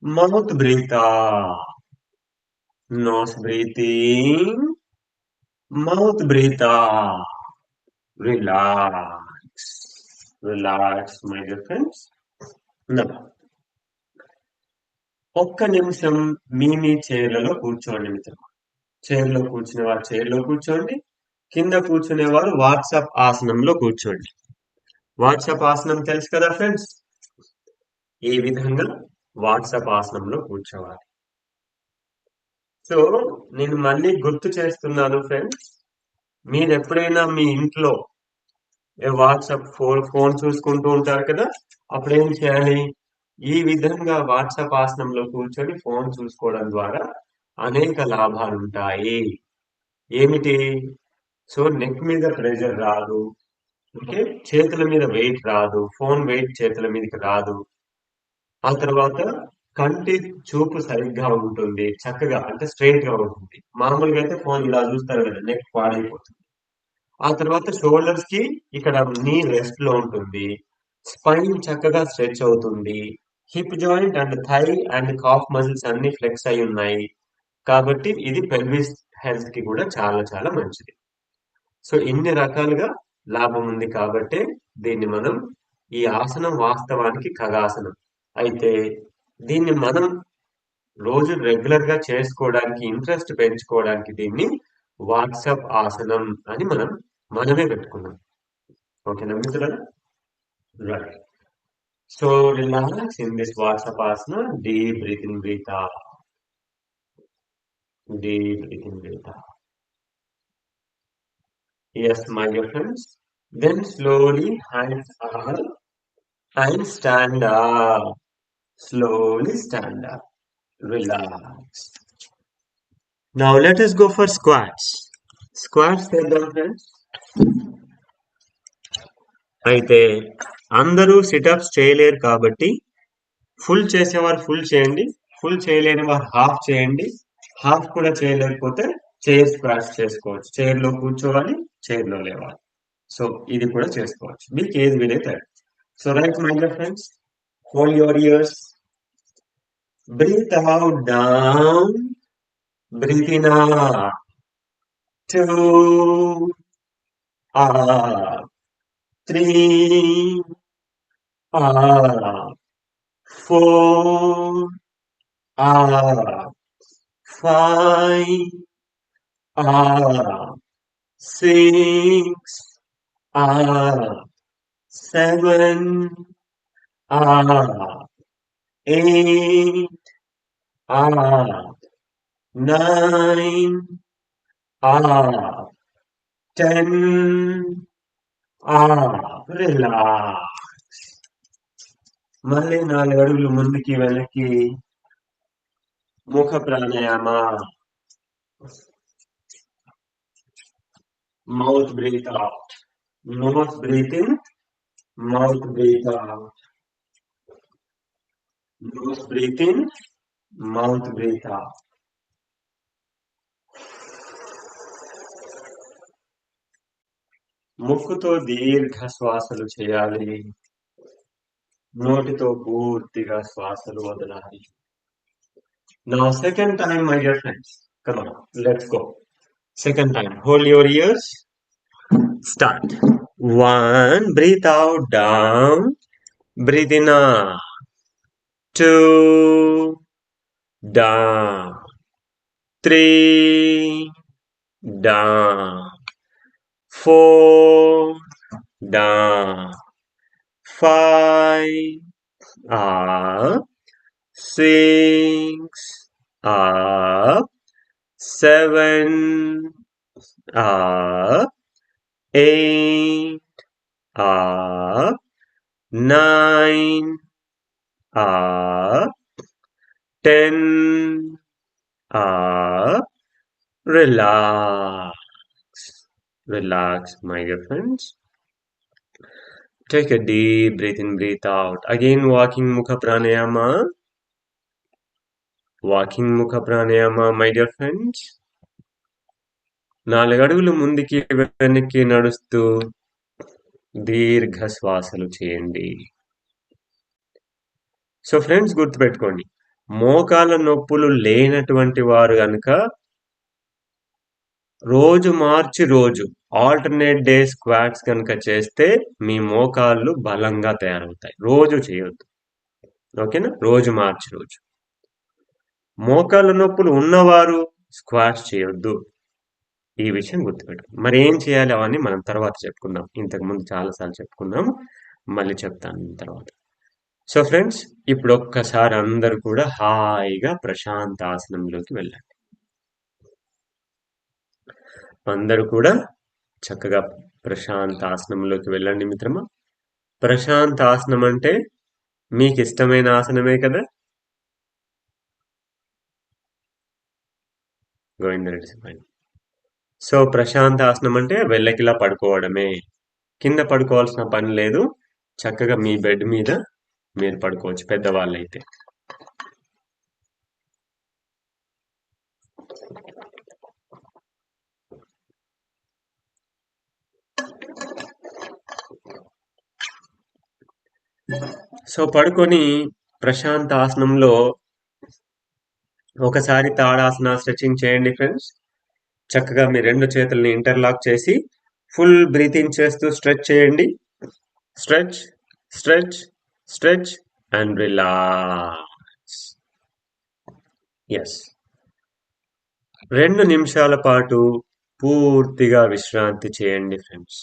Mouth breathe out. Nose breathing. Mouth breathe out. Relax. Relax, my dear friends. Now, ఒక్క నిమిషం మీ చైర్లలో కూర్చోండి మిత్రులు. చైర్లో కూర్చునే వారు చైర్లో కూర్చోండి. కింద కూర్చునేవారు వాట్సాప్ ఆసనంలో కూర్చోండి. వాట్సాప్ ఆసనం తెలుసు కదా ఫ్రెండ్స్? ఈ విధంగా వాట్సాప్ ఆసనంలో కూర్చోవాలి. సో నేను మళ్ళీ గుర్తు చేస్తున్నాను ఫ్రెండ్స్, మీరు ఎప్పుడైనా మీ ఇంట్లో వాట్సాప్ ఫోన్ చూసుకుంటూ ఉంటారు కదా, అప్పుడు ఏం చేయాలి? ఈ విధంగా వాట్సాప్ ఆసనంలో కూర్చొని ఫోన్ చూసుకోవడం ద్వారా అనేక లాభాలు ఉంటాయి. ఏమిటి? సో నెక్ మీద ప్రెషర్ రాదు, ఓకే, చేతుల మీద వెయిట్ రాదు, ఫోన్ వెయిట్ చేతుల మీదకి రాదు. ఆ తర్వాత కంటి చూపు సరిగ్గా ఉంటుంది, చక్కగా అంటే స్ట్రైట్ గా ఉంటుంది. మామూలుగా అయితే ఫోన్ ఇలా చూస్తారు కదా, నెక్ పాడైపోతుంది. ఆ తర్వాత షోల్డర్స్ కి ఇక్కడ నీ రెస్ట్ లో ఉంటుంది, స్పైన్ చక్కగా స్ట్రెచ్ అవుతుంది, hip joint and thigh and calf muscles అన్ని ఫ్లెక్స్ అయి ఉన్నాయి. కాబట్టి ఇది పెల్విస్ హెల్త్ కి కూడా చాలా చాలా మంచిది. సో ఇన్ని రకాలుగా లాభం ఉంది కాబట్టి దీన్ని మనం, ఈ ఆసనం వాస్తవానికి ఖగాసనం అయితే దీన్ని మనం రోజు రెగ్యులర్ గా చేసుకోవడానికి, ఇంట్రెస్ట్ పెంచుకోవడానికి దీన్ని వాట్సాప్ ఆసనం అని మనమే పెట్టుకున్నాం. ఓకేనా మిత్రులారా? Right. So relax in this వాట్సాప్ asana. Deep breathing, breathe out. Deep breathing, breathe out. Yes, my dear friends. Then slowly hands up and stand up. Slowly stand up. Relax. Now let us go for squats. Squats, friends. అయితే అందరూ sit-ups చేయలేరు కాబట్టి full చేసేవారు full చేయండి, full చేయలేని వారు half చేయండి, half కూడా చేయలేకపోతే చైర్ స్క్వాట్స్ చేసుకోవచ్చు. చైర్ లో కూర్చోవాలి, చైర్ లో లేవాలి. సో ఇది కూడా చేసుకోవచ్చు, మీకు ఏది వీలైతే అది. So right my dear friends, hold your years, breathe out down, breathe in up, 2 up, 3 up, 4 up, 5 up, 6 up, 7 up, 8 up, 9 up, 10 up. Relax. మళ్ళీ 4 అడుగులు ముందుకి వెనక్కి. ముఖ pranayama. Mouth breathe out. Nose breathe in. Mouth breathe out. Nose breathe in. Mouth breathe out. ముక్కుతో దీర్ఘ శ్వాసలు చేయాలి, నోటితో పూర్తిగా శ్వాసలు వదలాలి. Now second time, my dear friends, come on, let's go. Second time, hold your ears, start. 1, breathe out, down, breathe in up, 2, down, 3, down, 4, down, 5, up, 6, up, 7, up, 8, up, 9, up, 10, up. Relax. Relax, my dear friends. Take a deep breath in, breathe out. Again, walking Mukha Pranayama. Walking Mukha Pranayama, my dear friends. 4 అడుగులు ముందుకి వెనక్కి నడుస్తూ దీర్ఘ శ్వాసలు చేయండి. So friends, గుర్తుపెట్టుకోండి, మోకాళ్ళ నొప్పులు లేనటువంటి వారు కనుక రోజు మార్చి రోజు ఆల్టర్నేట్ డే స్క్వాట్స్ కనుక చేస్తే మీ మోకాళ్ళు బలంగా తయారవుతాయి. రోజు చేయొద్దు, ఓకేనా? రోజు మార్చి రోజు. మోకాళ్ళ నొప్పులు ఉన్నవారు స్క్వాట్స్ చేయొద్దు, ఈ విషయం గుర్తుపెట్టుకోండి. మరి ఏం చేయాలి అవన్నీ మనం తర్వాత చెప్పుకుందాం. ఇంతకుముందు చాలాసార్లు చెప్పుకున్నాం, మళ్ళీ చెప్తాను తర్వాత. సో ఫ్రెండ్స్, ఇప్పుడు ఒక్కసారి అందరూ కూడా హాయిగా ప్రశాంత ఆసనంలోకి వెళ్ళండి. అందరూ కూడా చక్కగా ప్రశాంత ఆసనంలోకి వెళ్ళండి మిత్రమా. ప్రశాంత ఆసనం అంటే మీకు ఇష్టమైన ఆసనమే కదా. గోవిందరెడ్డి. సో ప్రశాంత ఆసనం అంటే వెళ్ళకిలా పడుకోవడమే. కింద పడుకోవాల్సిన పని లేదు, చక్కగా మీ బెడ్ మీద మీరు పడుకోవచ్చు పెద్దవాళ్ళైతే. సో పడుకొని ప్రశాంత ఆసనంలో ఒకసారి తాడాసన స్ట్రెచింగ్ చేయండి ఫ్రెండ్స్. చక్కగా మీ 2 చేతుల్ని ఇంటర్లాక్ చేసి ఫుల్ బ్రీతింగ్ చేస్తూ స్ట్రెచ్ చేయండి. Stretch, stretch, stretch and relax. Yes, 2 నిమిషాల పాటు పూర్తిగా విశ్రాంతి చేయండి ఫ్రెండ్స్.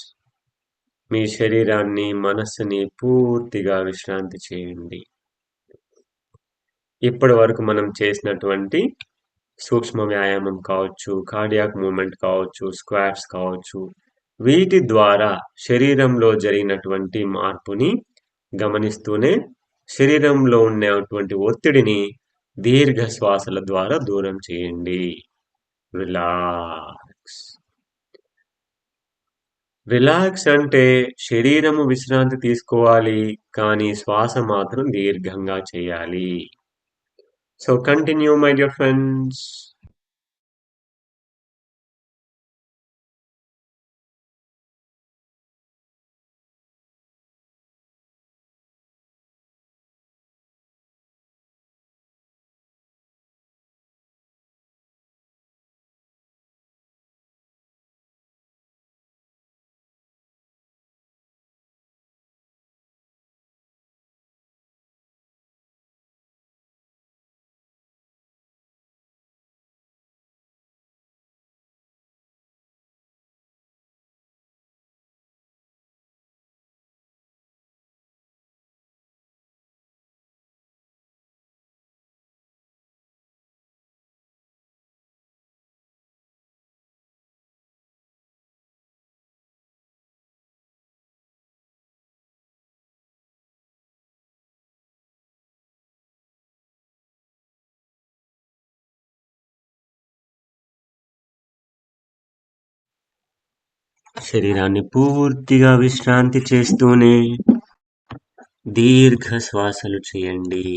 మీ శరీరాన్ని, మనస్సుని పూర్తిగా విశ్రాంతి చేయండి. ఇప్పటి వరకు మనం చేసినటువంటి సూక్ష్మ వ్యాయామం కావచ్చు, కార్డియాక్ మూవ్మెంట్ కావచ్చు, స్క్వాట్స్ కావచ్చు, వీటి ద్వారా శరీరంలో జరిగినటువంటి మార్పుని గమనిస్తూనే శరీరంలో ఉన్నటువంటి ఒత్తిడిని దీర్ఘ శ్వాసల ద్వారా దూరం చేయండి. రిలాక్స్. రిలాక్స్ అంటే శరీరము విశ్రాంతి తీసుకోవాలి, కానీ శ్వాస మాత్రం దీర్ఘంగా చేయాలి. So continue my dear friends. శరీరాన్ని పూర్తిగా విశ్రాంతి చేస్తూనే దీర్ఘ శ్వాసలు చేయండి.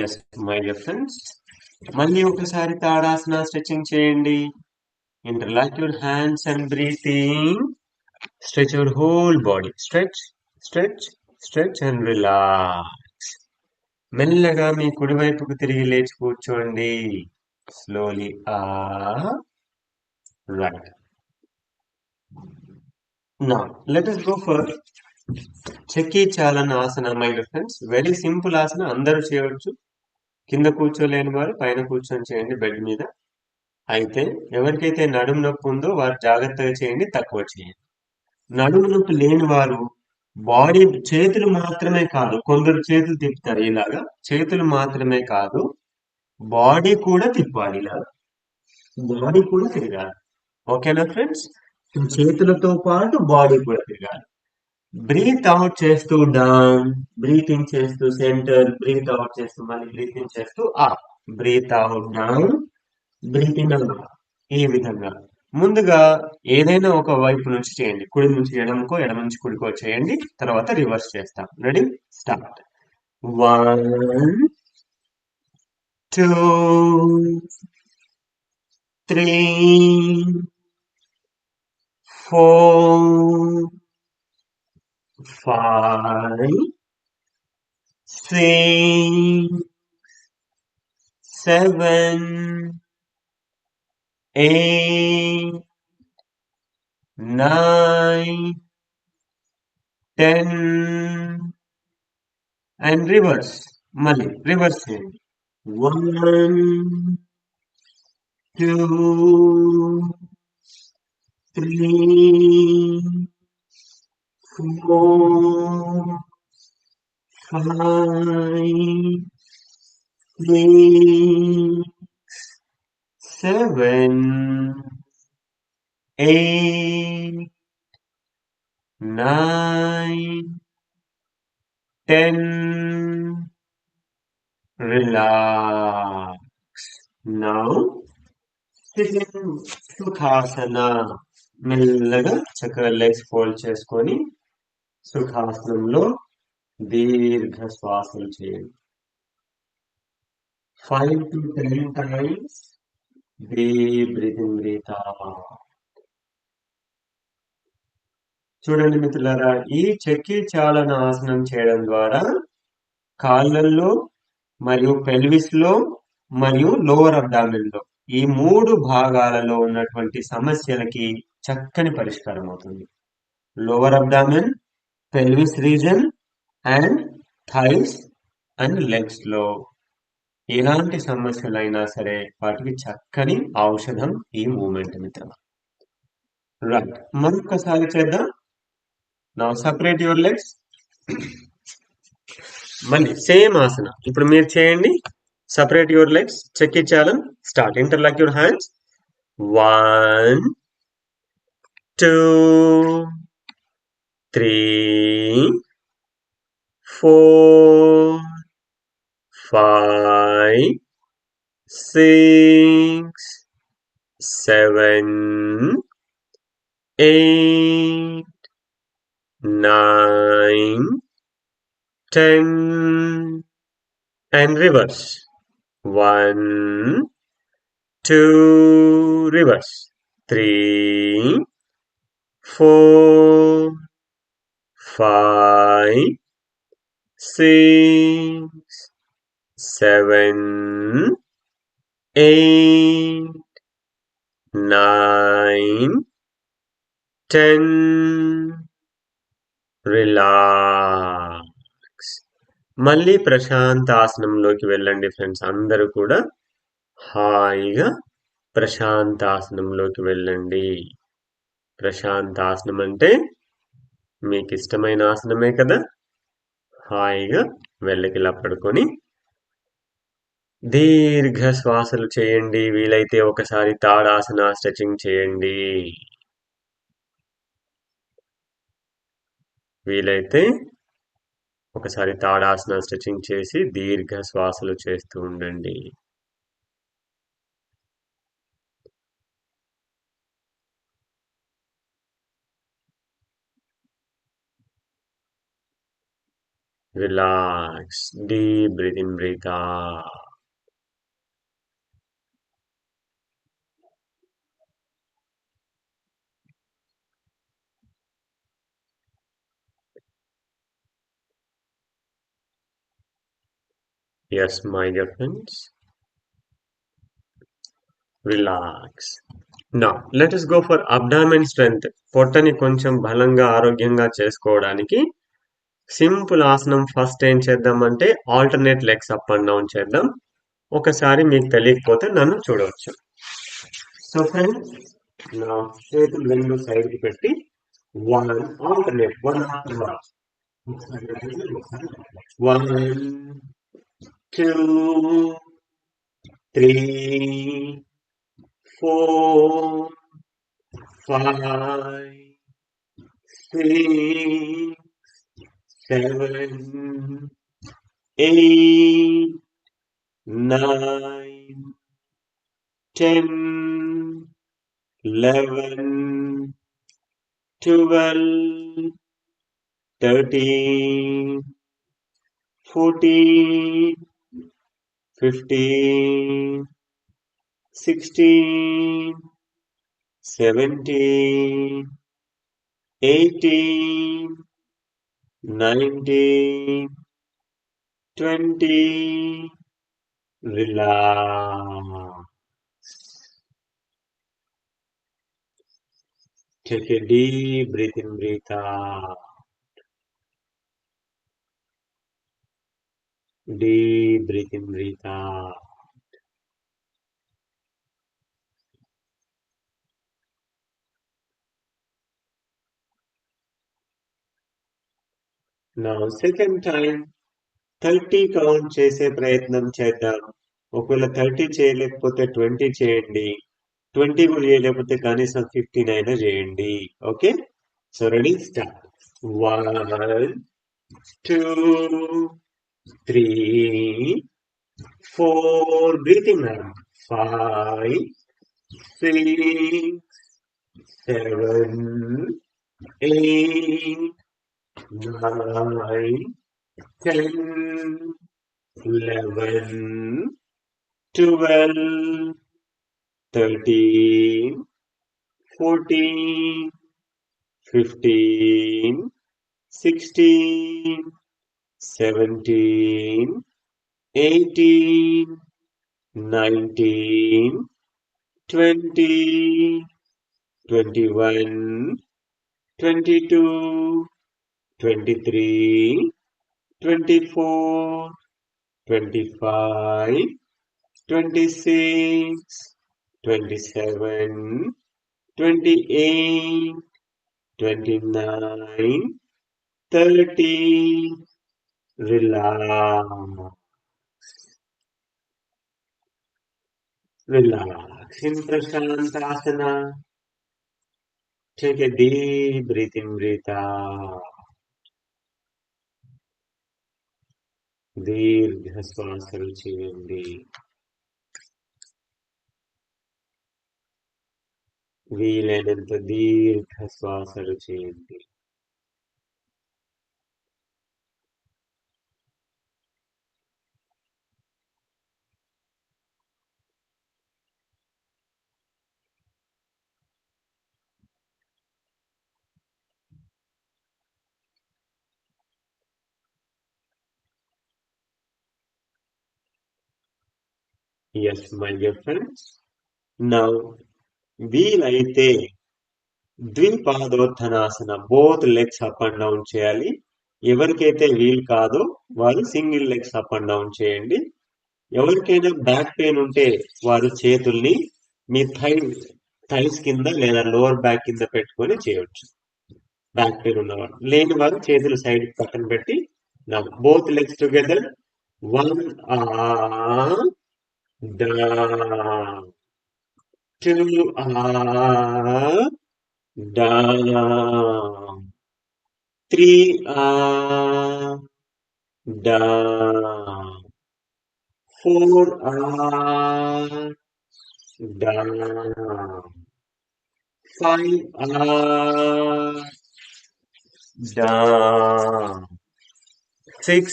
ఎస్ మై డియర్ ఫ్రెండ్స్, మళ్ళీ ఒకసారి తాడాసన స్ట్రెచింగ్ చేయండి. Interlock your hands and breathing. Stretch your whole body. Stretch, stretch, stretch and relax. మెల్లగా మీ కుడివైపుకు తిరిగి లేచి కూర్చోండి. Slowly up, right. Now, let us go for చెక్కి చాలన ఆసన మై ఫ్రెండ్స్. వెరీ సింపుల్ ఆసన, అందరూ చేయవచ్చు. కింద కూర్చోలేని వారు పైన కూర్చొని చేయండి బెడ్ మీద. అయితే ఎవరికైతే నడుము నొప్పి ఉందో వారు జాగ్రత్తగా చేయండి, తక్కువ చేయండి. నడుము నొప్పి లేని వారు బాడీ చేతులు మాత్రమే కాదు, కొందరు చేతులు తిప్పుతారు ఇలాగా, చేతులు మాత్రమే కాదు బాడీ కూడా తిప్పాలి, ఇలాగా బాడీ కూడా తిరగాలి. ఓకేనా ఫ్రెండ్స్? చేతులతో పాటు బాడీ కూడా తిరగాలి. బ్రీత్ అవుట్ చేస్తూ డౌన్, బ్రీత్ ఇన్ చేస్తూ సెంటర్, బ్రీత్ అవుట్ చేస్తూ మళ్ళీ బ్రీత్ ఇన్ చేస్తూ up, breathe out down, breathe in up. ఈ విధంగా ముందుగా ఏదైనా ఒక వైపు నుంచి చేయండి. కుడి నుంచి ఎడమకో, ఎడమ నుంచి కుడికో చేయండి. తర్వాత రివర్స్ చేస్తాం. Ready, start. 1 2 3 4 5 6 7 8 9 10 and reverse. మళ్ళీ రివర్స్ చేయండి. 1 2 3 4 5 6 7 8 9 10. Relax. Now, sitting Sukhasana. మెల్లగా చక్కగా లెగ్స్ ఫోల్డ్ చేసుకొని సుఖాసనంలో దీర్ఘ శ్వాసలు చేయండి. 5 to 10 times. Deep breathing, breathe out. చూడండి మిత్రులారా, ఈ చెక్కి చాలన ఆసనం చేయడం ద్వారా కాళ్ళల్లో మరియు పెల్విస్ లో మరియు లోవర్ అబ్డామిన్ లో ఈ 3 భాగాలలో ఉన్నటువంటి సమస్యలకి చక్కని పరిష్కారం అవుతుంది. Lower abdomen, pelvis reason and thighs and legs లో ఎలాంటి సమస్యలైనా సరే వాటికి చక్కని ఔషధం ఈ మూమెంట్ మిత్రమా. రైట్, మరొకసారి చేద్దాం. Now separate your legs. మళ్ళీ సేమ్ ఆసన ఇప్పుడు మీరు చేయండి. Separate your legs, check it చాలన్, start. Interlock your hands. 1 2 3 4 5 6 7, 8, 9, 10, and reverse. 1, 2, reverse. 3, 4, 5, 6, 7, 8, 9, 10. Relax. మళ్ళీ ప్రశాంతాసనంలోకి వెళ్ళండి ఫ్రెండ్స్. అందరూ కూడా హాయిగా ప్రశాంతాసనంలోకి వెళ్ళండి. ప్రశాంతాసనం అంటే మీకు ఇష్టమైన ఆసనమే కదా. హాయిగా వెళ్ళకిలా పడుకొని దీర్ఘ శ్వాసలు చేయండి. వీలైతే ఒకసారి తాడాసన స్ట్రెచింగ్ చేయండి. వీలైతే ఒకసారి తాడాసన స్ట్రెచింగ్ చేసి దీర్ఘ శ్వాసలు చేస్తూ ఉండండి. Relax. Deep breathe in, breathe out. Yes, my dear friends. Relax. Now, let us go for abdomen strength. పొట్టని కొంచెం బలంగా ఆరోగ్యంగా చేసుకోవడానికి సింపుల్ ఆసనం ఫస్ట్ ఏం చేద్దామంటే alternate legs up and down చేద్దాం. ఒకసారి మీకు తెలియకపోతే నన్ను చూడవచ్చు. సో ఫ్రెండ్స్, నా చేతులు రెండు సైడ్కి పెట్టి one alternate one after one. 1, 2, 3, 4, 5, 6, 7, 8, 9, 10, 11, 12, 13, 14, 15, 16, 17, 18, 19, 20. Relax. Take a deep breath in, breathe out. Deep breath in, breathe out. Now second time 30 count చేసే ప్రయత్నం చేద్దాం. ఒకవేళ 30 చేయలేకపోతే 20 చేయండి. 20 కూడా చేయలేకపోతే కనీసం 15 అయినా చేయండి. Okay, so ready, start. 1, 2, 3, 4, breathing now. 5, 6, 7, 8, 9, 10, 11, 12, 13, 14, 15, 16, 17, 18, 19, 20, 21, 22, 23, 24, 25, 26, 27, 28, 29, 30. Relax. Relax in Prasantasana. Take a deep breath in, breathe out. దీర్ఘ శ్వాసలు చేయండి. వీలైనంత దీర్ఘ శ్వాసలు చేయండి. Yes my dear friends, now వీలైతే ద్విపాదోత్తనాసన both legs up and down చేయాలి. ఎవరికైతే వీలు కాదో వారు single legs up and down చేయండి. ఎవరికైనా బ్యాక్ పెయిన్ ఉంటే వారు చేతుల్ని మీ థైస్ కింద లేదా లోవర్ బ్యాక్ కింద పెట్టుకొని చేయొచ్చు. బ్యాక్ పెయిన్ ఉన్నవారు, లేని వారు చేతులు సైడ్ పక్కన పెట్టి both legs together. One down, two down, three down, four down, five down, six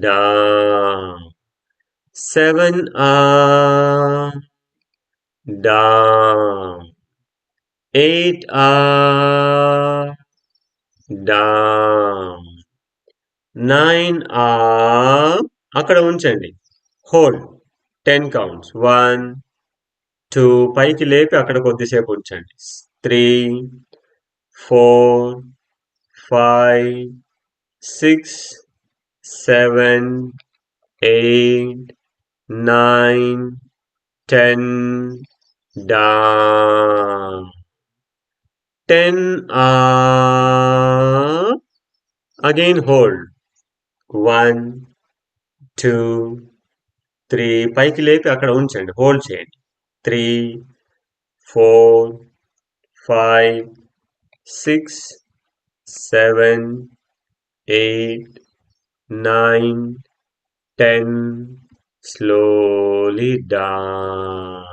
down, seven down, eight down, nine అక్కడ ఉంచండి, హోల్డ్ 10 కౌంట్స్, 1 2 పైకి లేపి అక్కడ కొద్దిసేపు ఉంచండి, 3 4 5 6 7 8 9 10 down, 10 again hold, 1 2 3 పైకి లేపి అక్కడ ఉంచండి, హోల్డ్ చేయండి, 3 4 5 6 7 8 9 10 slowly down,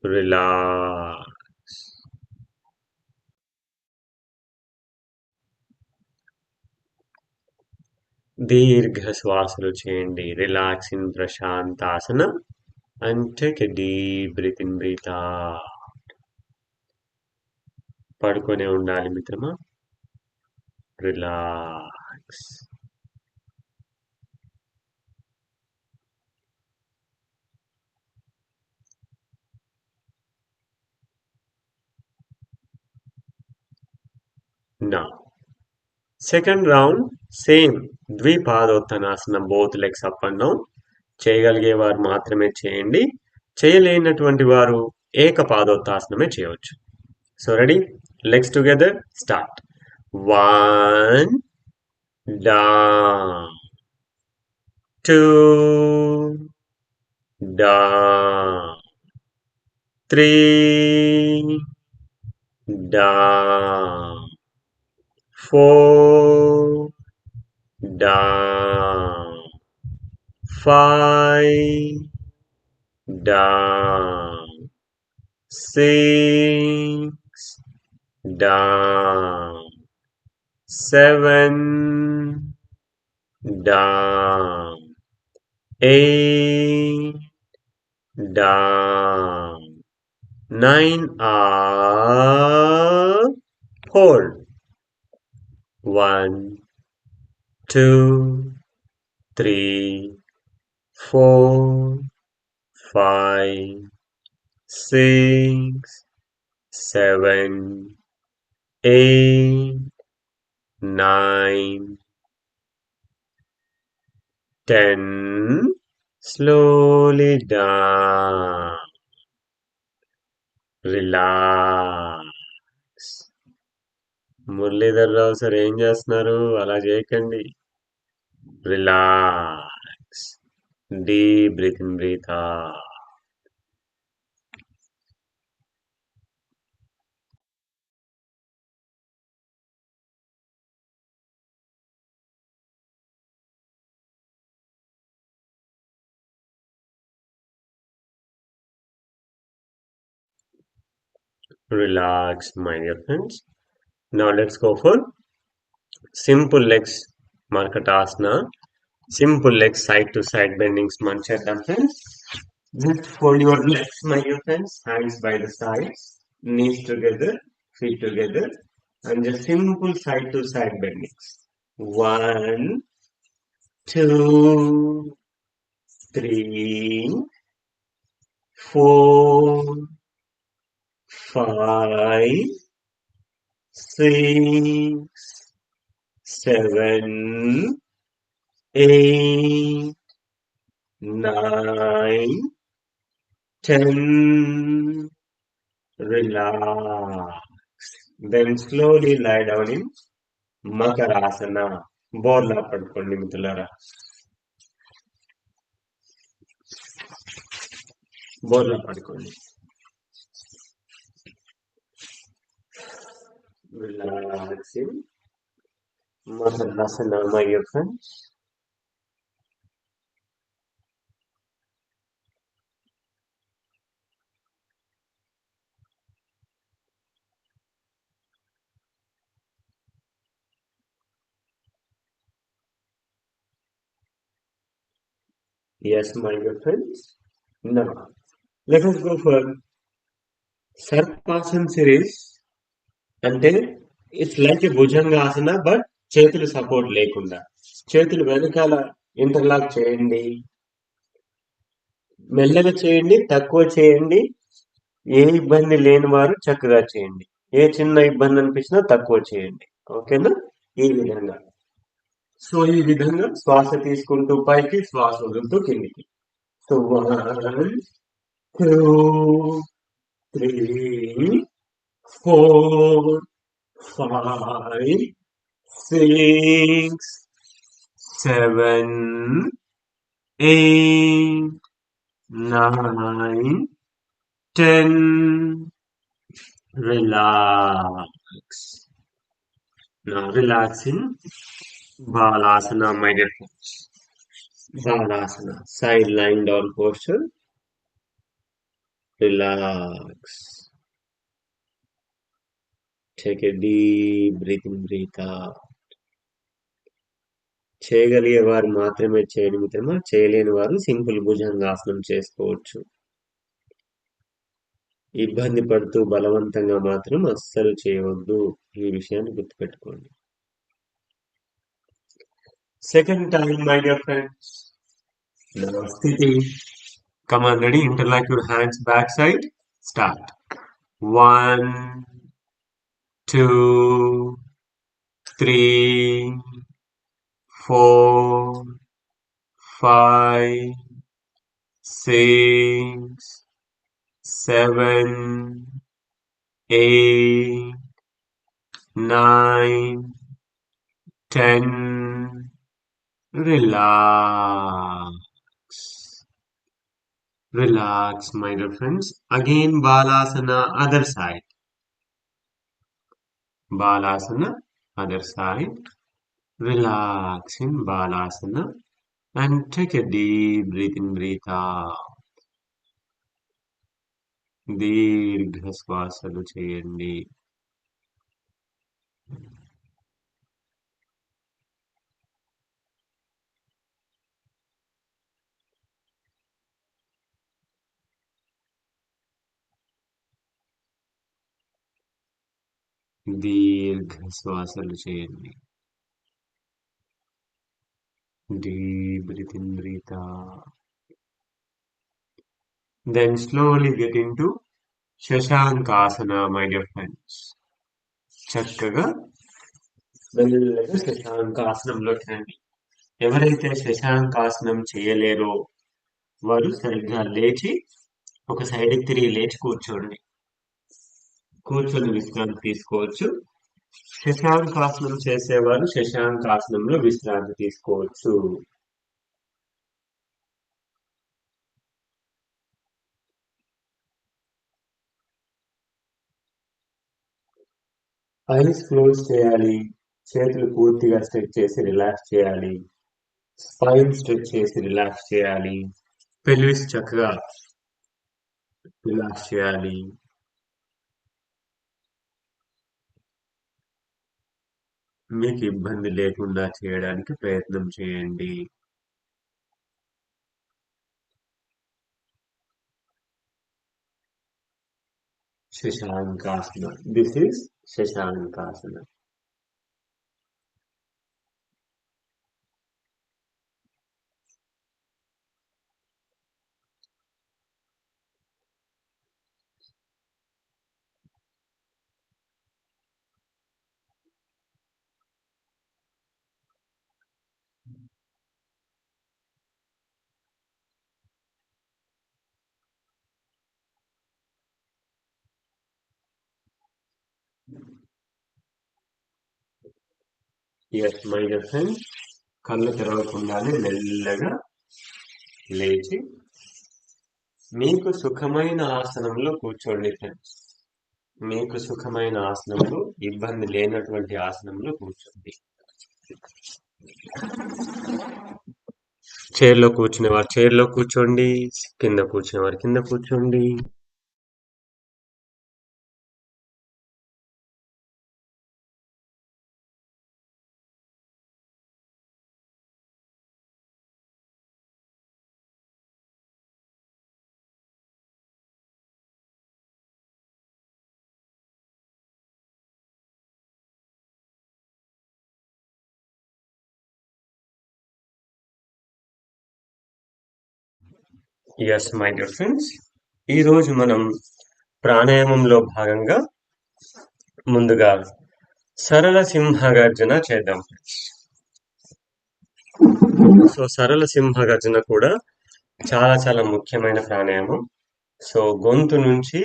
relax. దీర్ఘ శ్వాసలు చేయండి. Relax in prashantasana and take a deep breath in, breathe out. పడుకొనే ఉండాలి మిత్రమా. Relax. Now, second round, same ద్విపాదోత్తనాసనం, both legs up and down. చేయగలిగే వారు మాత్రమే చేయండి, చేయలేనటువంటి వారు ఏకపాదోత్తాసనమే చేయవచ్చు. So ready, legs together, start. 1 down, 2 down, 3 down, 4 down, 5 down, 6 down, 7 down, 8 down, 9 hold, 1 2 3 4 5 6 7 8 9 10 slowly down, relax. Muralidhar Rao sir ఏం చేస్తున్నారు? అలా చేయకండి. Relax. Deep breathe in, breathe out. Relax, my dear friends. Now let's go for simple legs Markatasana. Simple legs side to side bendings mancheddam friends. Just fold your legs, my dear friends. Hands by the sides, knees together, feet together, and just simple side to side bendings. One, two, three, four, five, six, seven, eight, nine, 10. Relax. Then slowly lie down in Makarasana. బోర్లా పడుకోండి మిత్రులారా. బోర్లా పడుకోండి. Relaxing. Makarasana, my dear friends. Yes, my dear friends. Now, let us go for Sarpasana series. అంటే it's like A Bhujangasana but చేతులు support లేకుండా. చేతులు వెనకాల ఇంటర్లాక్ చేయండి. మెల్లగా చేయండి, తక్కువ చేయండి. ఏ ఇబ్బంది లేని వారు చక్కగా చేయండి. ఏ చిన్న ఇబ్బంది అనిపించినా తక్కువ చేయండి. ఓకేనా? ఈ విధంగా. సో ఈ విధంగా శ్వాస తీసుకుంటూ పైకి, శ్వాస వదులుతూ కిందికి. So 1, 2, 3, 4, 5, 6, 7, 8, 9, 10. Relax. Now relax in Balasana, my dear friends. Balasana, side lying down posture. Relax. Take a deep breath out. చేయగలిగే వారు మాత్రమే చేయండి మిత్రమా. చేయలేని వారు సింపుల్ భుజంగాసనం చేసుకోవచ్చు. ఇబ్బంది పడుతూ బలవంతంగా మాత్రం అస్సలు చేయవద్దు. ఈ విషయాన్ని గుర్తుపెట్టుకోండి. Second time, my dear friends. Namaste. Come on, ready? Interlock your hands backside. Start. 1, 2, 3, 4, 5, 6, 7, 8, 9, 10. Relax. Relax, my dear friends. Again, Balasana, other side. Balasana, other side. Relax in Balasana and take a deep breath in, breathe out. దీర్ఘ శ్వాసలు చేయండి. దీర్ఘ శ్వాసలు చేయండి. Deep breath in, breathe out. Then slowly get into Shashankasana, my dear friends. చక్కగా మెల్లగా శశాంకాసనంలోకి రండి. ఎవరైతే శశాంకాసనం చేయలేరో వారు సరిగ్గా లేచి ఒక సైడ్కి తిరిగి లేచి కూర్చోండి. కూర్చొని విశ్రాంతి తీసుకోవచ్చు. శశాంకాసనం చేసేవారు శశాంకాసనంలో విశ్రాంతి తీసుకోవచ్చు. ఐస్ క్లోజ్ చేయాలి. చేతులు పూర్తిగా స్ట్రెచ్ చేసి రిలాక్స్ చేయాలి. స్పైన్ స్ట్రెచ్ చేసి రిలాక్స్ చేయాలి. పెల్విస్ చక్కగా రిలాక్స్ చేయాలి. మీకు ఇబ్బంది లేకుండా చేయడానికి ప్రయత్నం చేయండి. Shashankasana. This is Shashankasana. Yes my dear friends, కళ్ళు తెరవకుండానే మెల్లగా లేచి మీకు సుఖమైన ఆసనంలో కూర్చోండి ఫ్రెండ్స్. మీకు సుఖమైన ఆసనంలో, ఇబ్బంది లేనటువంటి ఆసనంలో కూర్చోండి. చైర్లో కూర్చునే వారు చైర్లో కూర్చోండి, కింద కూర్చునే వారు కింద కూర్చోండి. ఎస్ మై డియర్ ఫ్రెండ్స్, ఈరోజు మనం ప్రాణాయామంలో భాగంగా ముందుగా సరళ సింహగర్జన చేద్దాం. సో సరళ సింహగర్జన కూడా చాలా చాలా ముఖ్యమైన ప్రాణాయామం. సో గొంతు నుంచి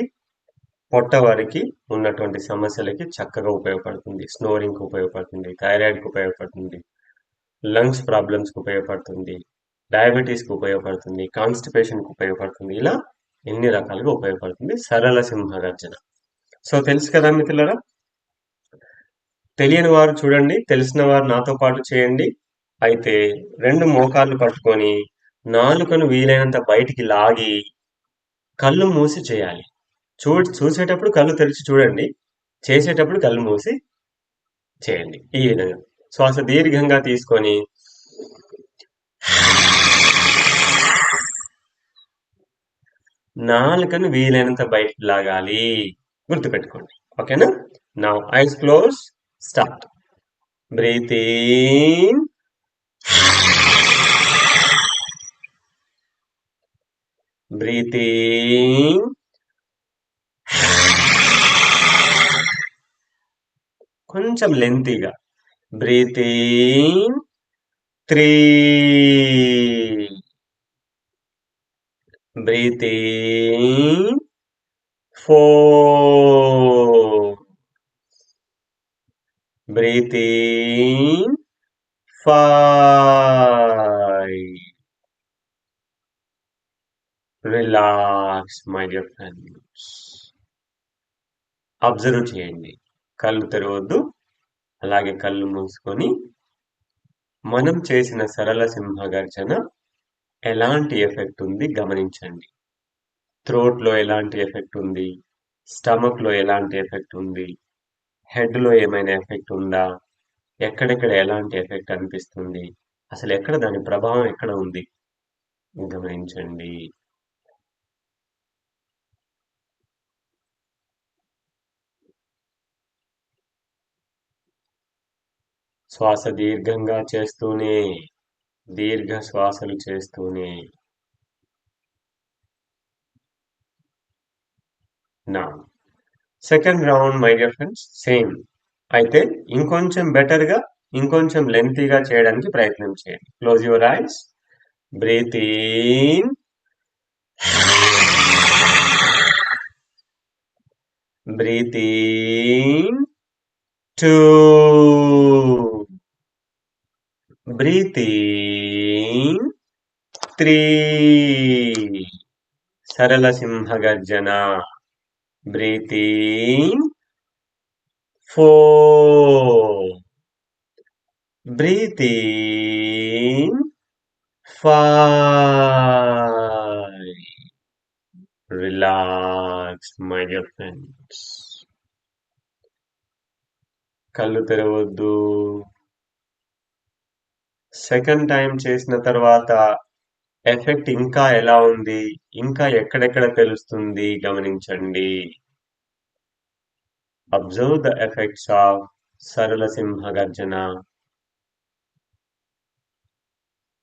పొట్ట వరకు ఉన్నటువంటి సమస్యలకి చక్కగా ఉపయోగపడుతుంది. స్నోరింగ్కి ఉపయోగపడుతుంది, థైరాయిడ్కి ఉపయోగపడుతుంది, లంగ్స్ ప్రాబ్లమ్స్కి ఉపయోగపడుతుంది, డయాబెటీస్కి ఉపయోగపడుతుంది, కాన్స్టిపేషన్కి ఉపయోగపడుతుంది. ఇలా ఎన్ని రకాలుగా ఉపయోగపడుతుంది సరళ సింహగర్జన. సో తెలుసు కదా మిత్రులారా. తెలియని వారు చూడండి, తెలిసిన వారు నాతో పాటు చేయండి. అయితే రెండు మోకాళ్ళు పట్టుకొని నాలుకను వీలైనంత బయటికి లాగి కళ్ళు మూసి చేయాలి. చూసేటప్పుడు కళ్ళు తెరిచి చూడండి, చేసేటప్పుడు కళ్ళు మూసి చేయండి. ఈ విధంగా శ్వాస దీర్ఘంగా తీసుకొని నాలుకను వీలైనంత బయటికి లాగాలి. గుర్తుపెట్టుకోండి. ఓకేనా? Now eyes close, start. Breathe in, breathe in, కొంచెం లెంతీగా. Breathe in 3, breathe in 4, breathe in 5. Relax my dear friends. Observe చేయండి, కళ్ళు తెరవద్దు, అలాగే కళ్ళు మూసుకొని మనం చేసిన సరళ సింహగర్జన ఎలాంటి ఎఫెక్ట్ ఉంది గమనించండి. థ్రోట్ లో ఎలాంటి ఎఫెక్ట్ ఉంది, స్టమక్ లో ఎలాంటి ఎఫెక్ట్ ఉంది, హెడ్ లో ఏమైనా ఎఫెక్ట్ ఉందా, ఎక్కడెక్కడ ఎలాంటి ఎఫెక్ట్ అనిపిస్తుంది, అసలు ఎక్కడ దాని ప్రభావం ఎక్కడ ఉంది గమనించండి. శ్వాస దీర్ఘంగా చేస్తూనే, దీర్ఘ శ్వాసలు చేస్తూనే. నా second round my dear friends same. అయితే ఇంకొంచెం బెటర్గా, ఇంకొంచెం లెంతీగా చేయడానికి ప్రయత్నం చేయండి. Close your eyes, breathe in, breathe in 2, breathe in 3. సరళ సింహగర్జన. Breathe in 4, breathe in 5. Relax, my dear friends. కళ్ళు తెరవద్దు. సెకండ్ టైం చేసిన తర్వాత ఎఫెక్ట్ ఇంకా ఎలా ఉంది, ఇంకా ఎక్కడెక్కడ తెలుస్తుంది గమనించండి. అబ్జర్వ్ ద ఎఫెక్ట్స్ ఆఫ్ సరళ సింహ గర్జన.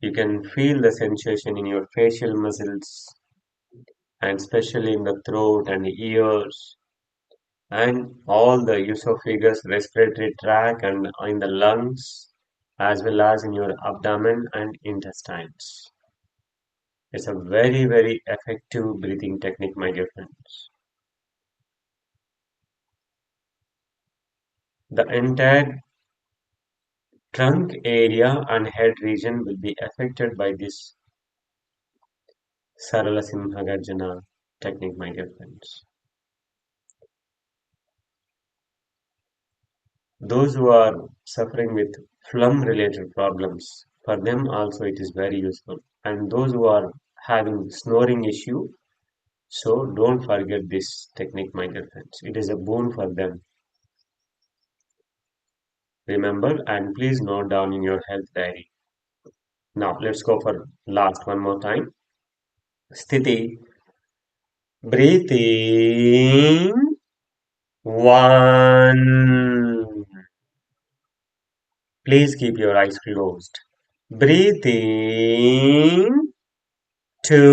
You can feel the sensation in your facial muscles and especially in the throat and ears and all the esophagus, respiratory tract and in the lungs as well as in your abdomen and intestines. It's a very, very effective breathing technique, my dear friends. The entire trunk area and head region will be affected by this Sarala Simha Garjana technique, my dear friends. Those who are suffering with phlegm related problems, for them also it is very useful. And those who are having snoring issue, so don't forget this technique, my dear friends. It is a boon for them. Remember and please note down in your health diary. Now let's go for last one more time. Sthiti, breathe in, one. Please keep your eyes closed. Breathe in, two.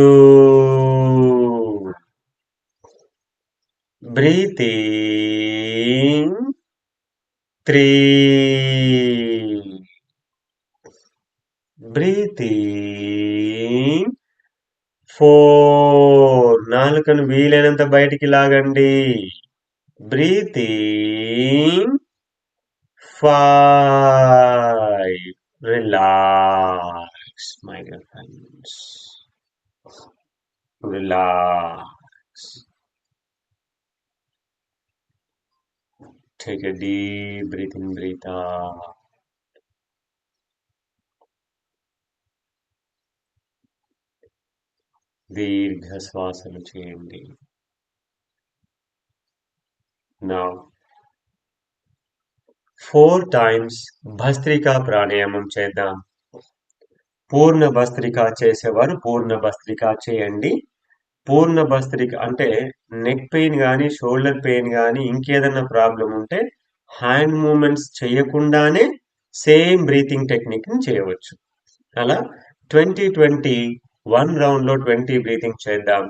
Breathe in, three. Breathe in, four. నాలుకను వీలైనంత బయటికి లాగండి. Breathe in, five. Relax, my dear friends. Relax. Take a deep breath in, breathe out. దీర్ఘ శ్వాసలు చేయండి. Now, 4 times భస్త్రికా ప్రాణాయామం చేద్దాం. పూర్ణ భస్త్రిక చేసేవారు పూర్ణ భస్త్రిక చేయండి. పూర్ణ భస్త్రిక అంటే నెక్ పెయిన్ కానీ షోల్డర్ పెయిన్ కానీ ఇంకేదన్నా ప్రాబ్లం ఉంటే హ్యాండ్ మూమెంట్స్ చేయకుండానే సేమ్ బ్రీతింగ్ టెక్నిక్ ని చేయవచ్చు. అలా 20-20 1 రౌండ్ లో 20 బ్రీతింగ్ చేద్దాం.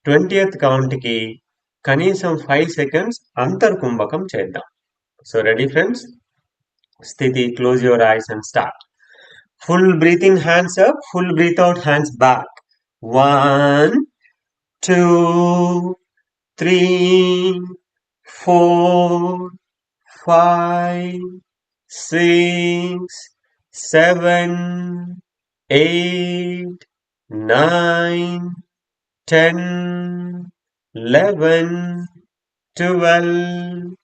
20th కౌంట్ కి కనీసం 5 seconds అంతర్కుంభకం చేద్దాం. So ready friends? Sthiti, close your eyes and start. Full breathing, hands up. Full breathe out, hands back. 1, 2, 3, 4, 5, 6, 7, 8, 9, 10, 11, 12,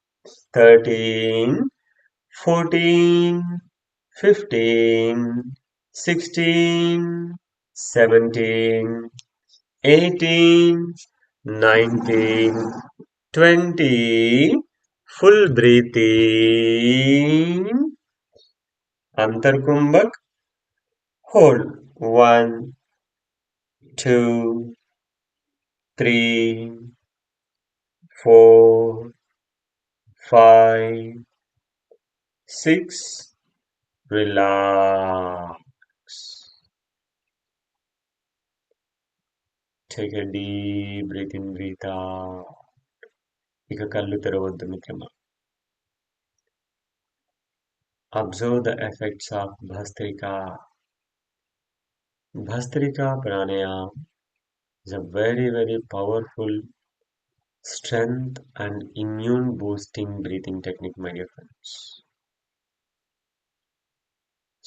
13, 14, 15, 16, 17, 18, 19, 20. Full breathing. Antarkumbhak. Hold. 1, 2, 3, 4, 5, 6. Relax. Take a deep breath in, breathe out. ఇక కళ్ళు తెరవద్దు మిత్రమా. Observe the effects of Bhastrika. Bhastrika pranayama is a very, very powerful strength and immune boosting breathing technique, my dear friends.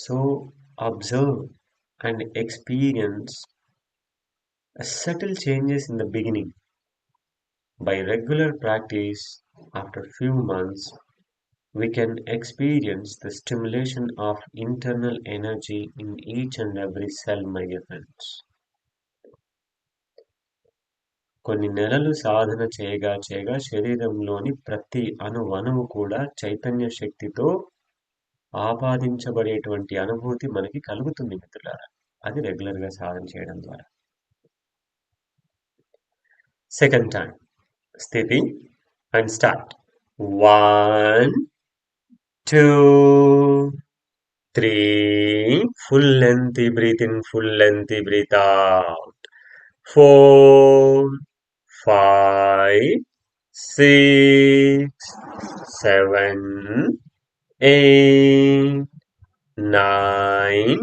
So observe and experience subtle changes in the beginning. By regular practice, after few months, we can experience the stimulation of internal energy in each and every cell, my dear friends. కొన్ని నెలలు సాధన చేయగా చేయగా శరీరంలోని ప్రతి అణువణువు కూడా చైతన్య శక్తితో ఆపాదించబడేటువంటి అనుభూతి మనకి కలుగుతుంది మిత్రులారా. అది రెగ్యులర్‌గా సాధన చేయడం ద్వారా. సెకండ్ టైం స్థితి and start. 1, 2, 3. Full lengthy breathe in, full lengthy breathe out. 4, 5, 6, 7, 8, 9,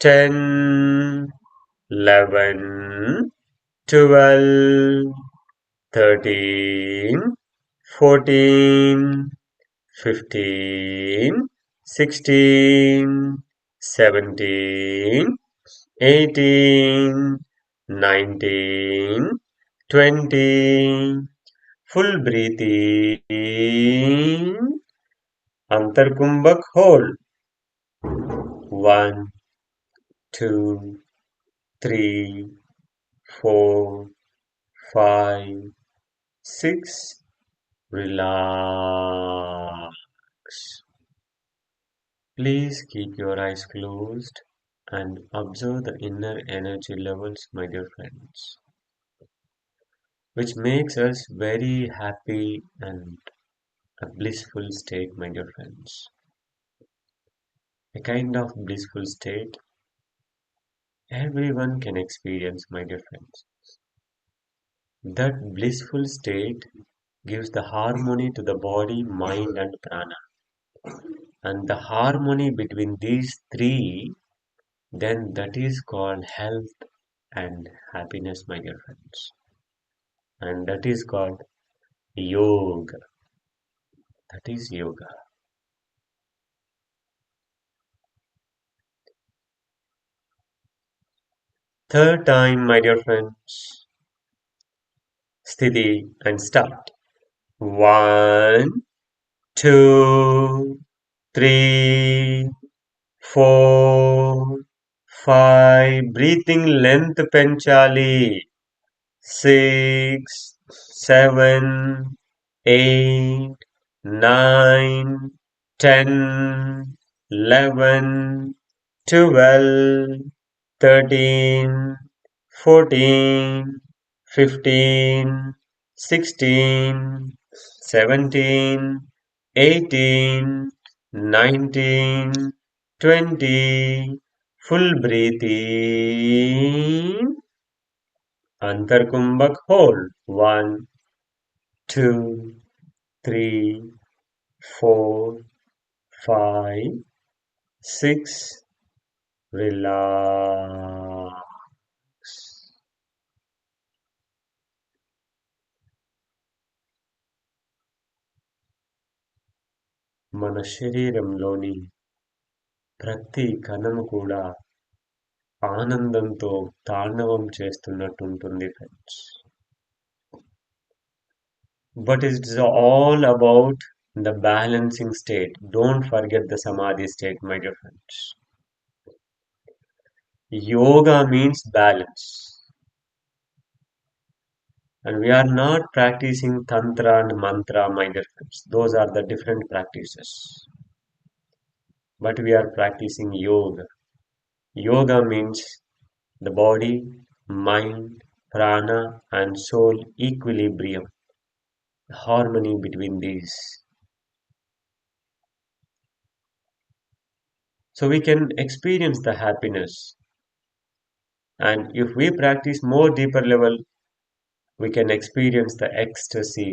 10, 11, 12, 13, 14, 15, 16, 17, 18, 19, 20. Full breathe in. Antarkumbhak hold. 1, 2, 3, 4, 5, 6. Relax. Please keep your eyes closed and observe the inner energy levels, my dear friends, which makes us very happy and a blissful state, my dear friends. A kind of blissful state everyone can experience, my dear friends. That blissful state gives the harmony to the body, mind, and prana. And the harmony between these three, then that is called health and happiness, my dear friends. And that is called yoga. That is yoga. Third time, my dear friends. Sthiti and start. 1, 2, 3, 4, 5. Breathing length penchali. 6, 7, 8, 9, 10, 11, 12, 13, 14, 15, 16, 17, 18, 19, 20. Full breathe in. Antarkumbhak hold. 1, 2, 3, 4, 5, 6. Relax. మన శరీరంలోని ప్రతి కణము కూడా ఆనందంతో తాండవం చేస్తున్నట్టుంటుంది friends. But it's all about the balancing state. Don't forget the samadhi state, my dear friends. Yoga means balance. And we are not practicing tantra and mantra, my dear friends. Those are the different practices. But we are practicing yoga. Yoga means the body, mind, prana, and soul equilibrium. Harmony between these. So we can experience the happiness. And if we practice more deeper level, we can experience the ecstasy.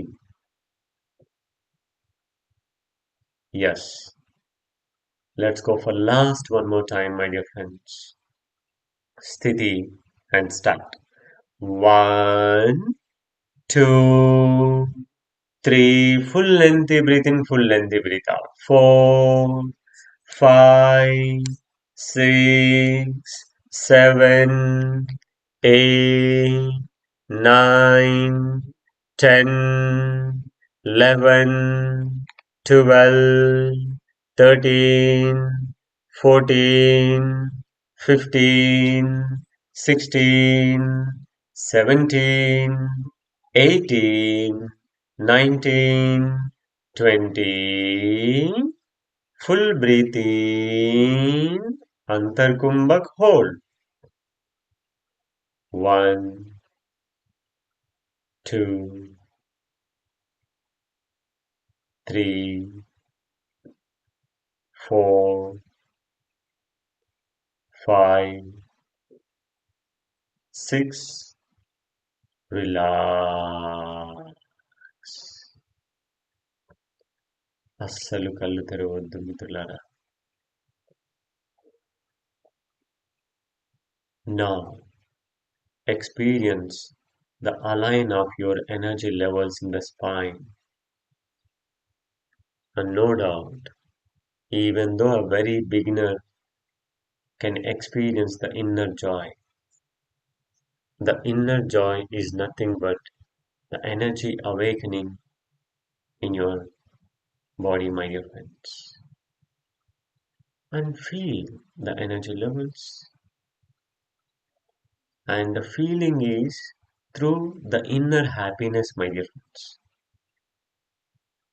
Yes. Let's go for last one more time, my dear friends. Sthiti and start. 1, 2, 3. Full lengthy breathe in, full lengthy breathe out. 4, 5, 6, 7, 8, 9, 10, 11, 12, 13, 14, 15, 16, 17, 18, 19, 20. Full breathe in. Antarkumbhak hold. 1, 2, 3, 4, 5, 6. Relax. అస్సలు కళ్ళు తెరవద్దు మిత్రులారా. Now experience the align of your energy levels in the spine. And no doubt, even though a very beginner can experience the inner joy, the inner joy is nothing but the energy awakening in your body, my dear friends. And feel the energy levels. And the feeling is through the inner happiness, my dear friends.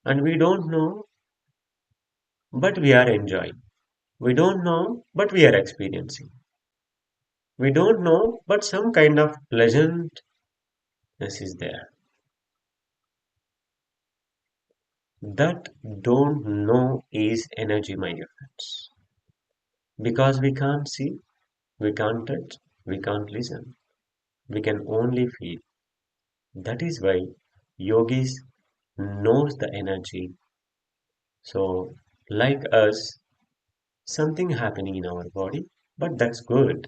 And we don't know, but we are enjoying. We don't know, but we are experiencing. We don't know, but some kind of pleasantness is there. That don't know is energy, my dear friends. Because we can't see, we can't touch, we can't listen. We can only feel. That is why yogis knows the energy. So, like us, something happening in our body, but that's good.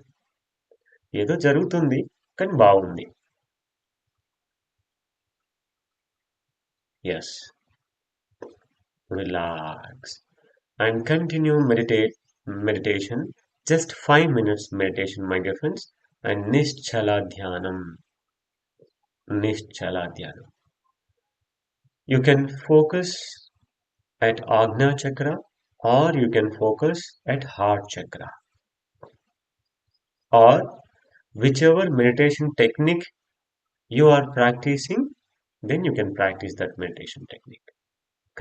ఏదో జరుగుతుంది కానీ బాగుంది. Yes, relax and continue meditation. Just 5 minutes meditation, my dear friends, and Nischala Dhyanam. Nischala Dhyanam. You can focus at Agna Chakra or you can focus at Heart Chakra or whichever meditation technique you are practicing, then you can practice that meditation technique.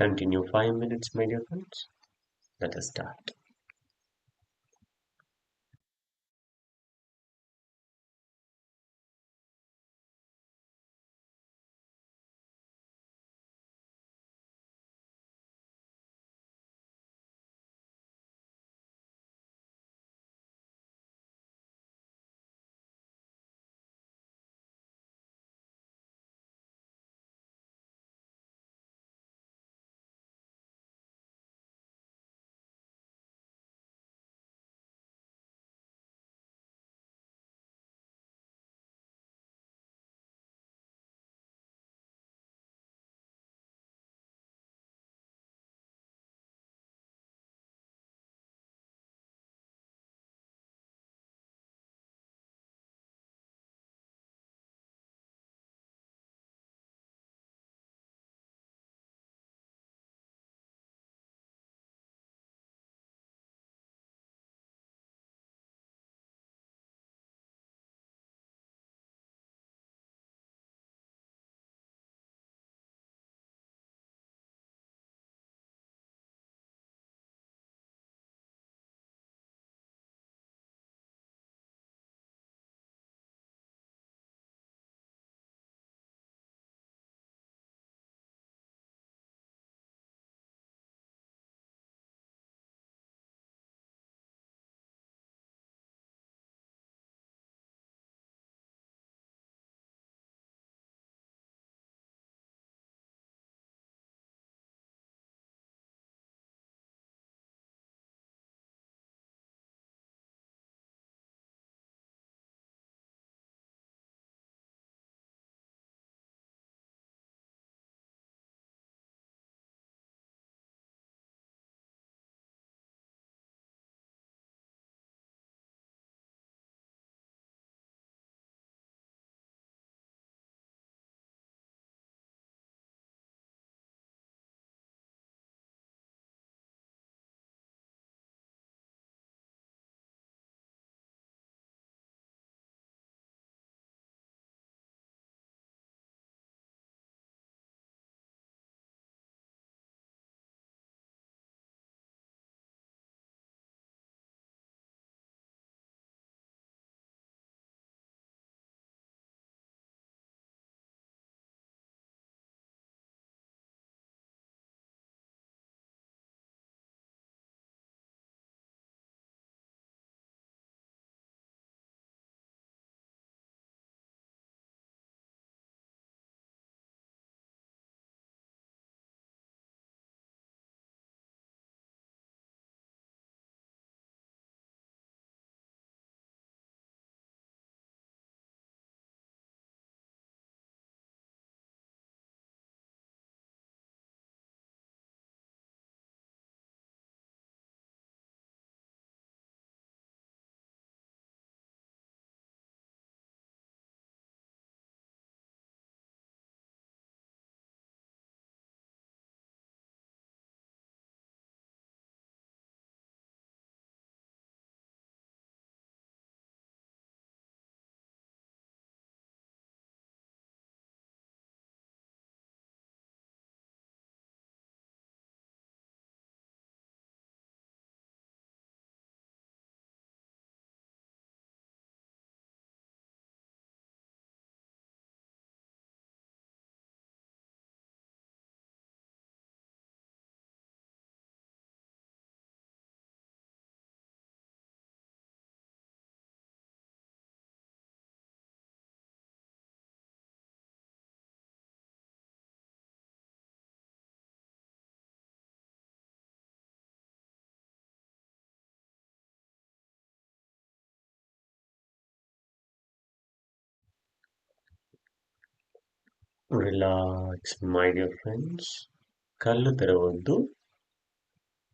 Continue 5 minutes, my dear friends. Let us start. Relax my dear friends. కళ్ళు తెరవద్దు.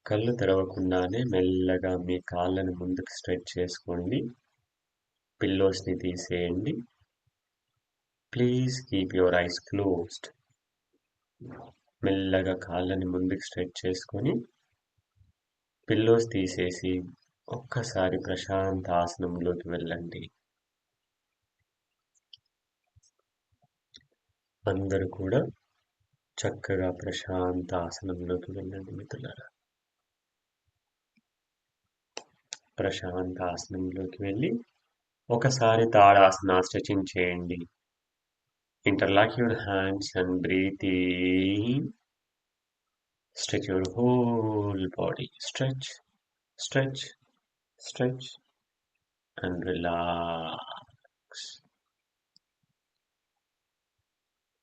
కళ్ళు తెరవకుండానే మెల్లగా మీ కాళ్ళని ముందుకు stretch చేసుకోండి. పిల్లోస్ని తీసేయండి. Please keep your eyes closed. మెల్లగా కాళ్ళని ముందుకు స్ట్రెచ్ చేసుకొని పిల్లోస్ తీసేసి ఒక్కసారి ప్రశాంత ఆసనంలోకి వెళ్ళండి. అందరూ కూడా చక్కగా ప్రశాంత ఆసనంలోకి వెళ్ళండి మిత్రులారా. ప్రశాంత ఆసనంలోకి వెళ్ళి ఒకసారి తాడాసన స్ట్రెచింగ్ చేయండి. Interlock your hands and breathe in. Stretch your whole body. Stretch, stretch, stretch, and relax.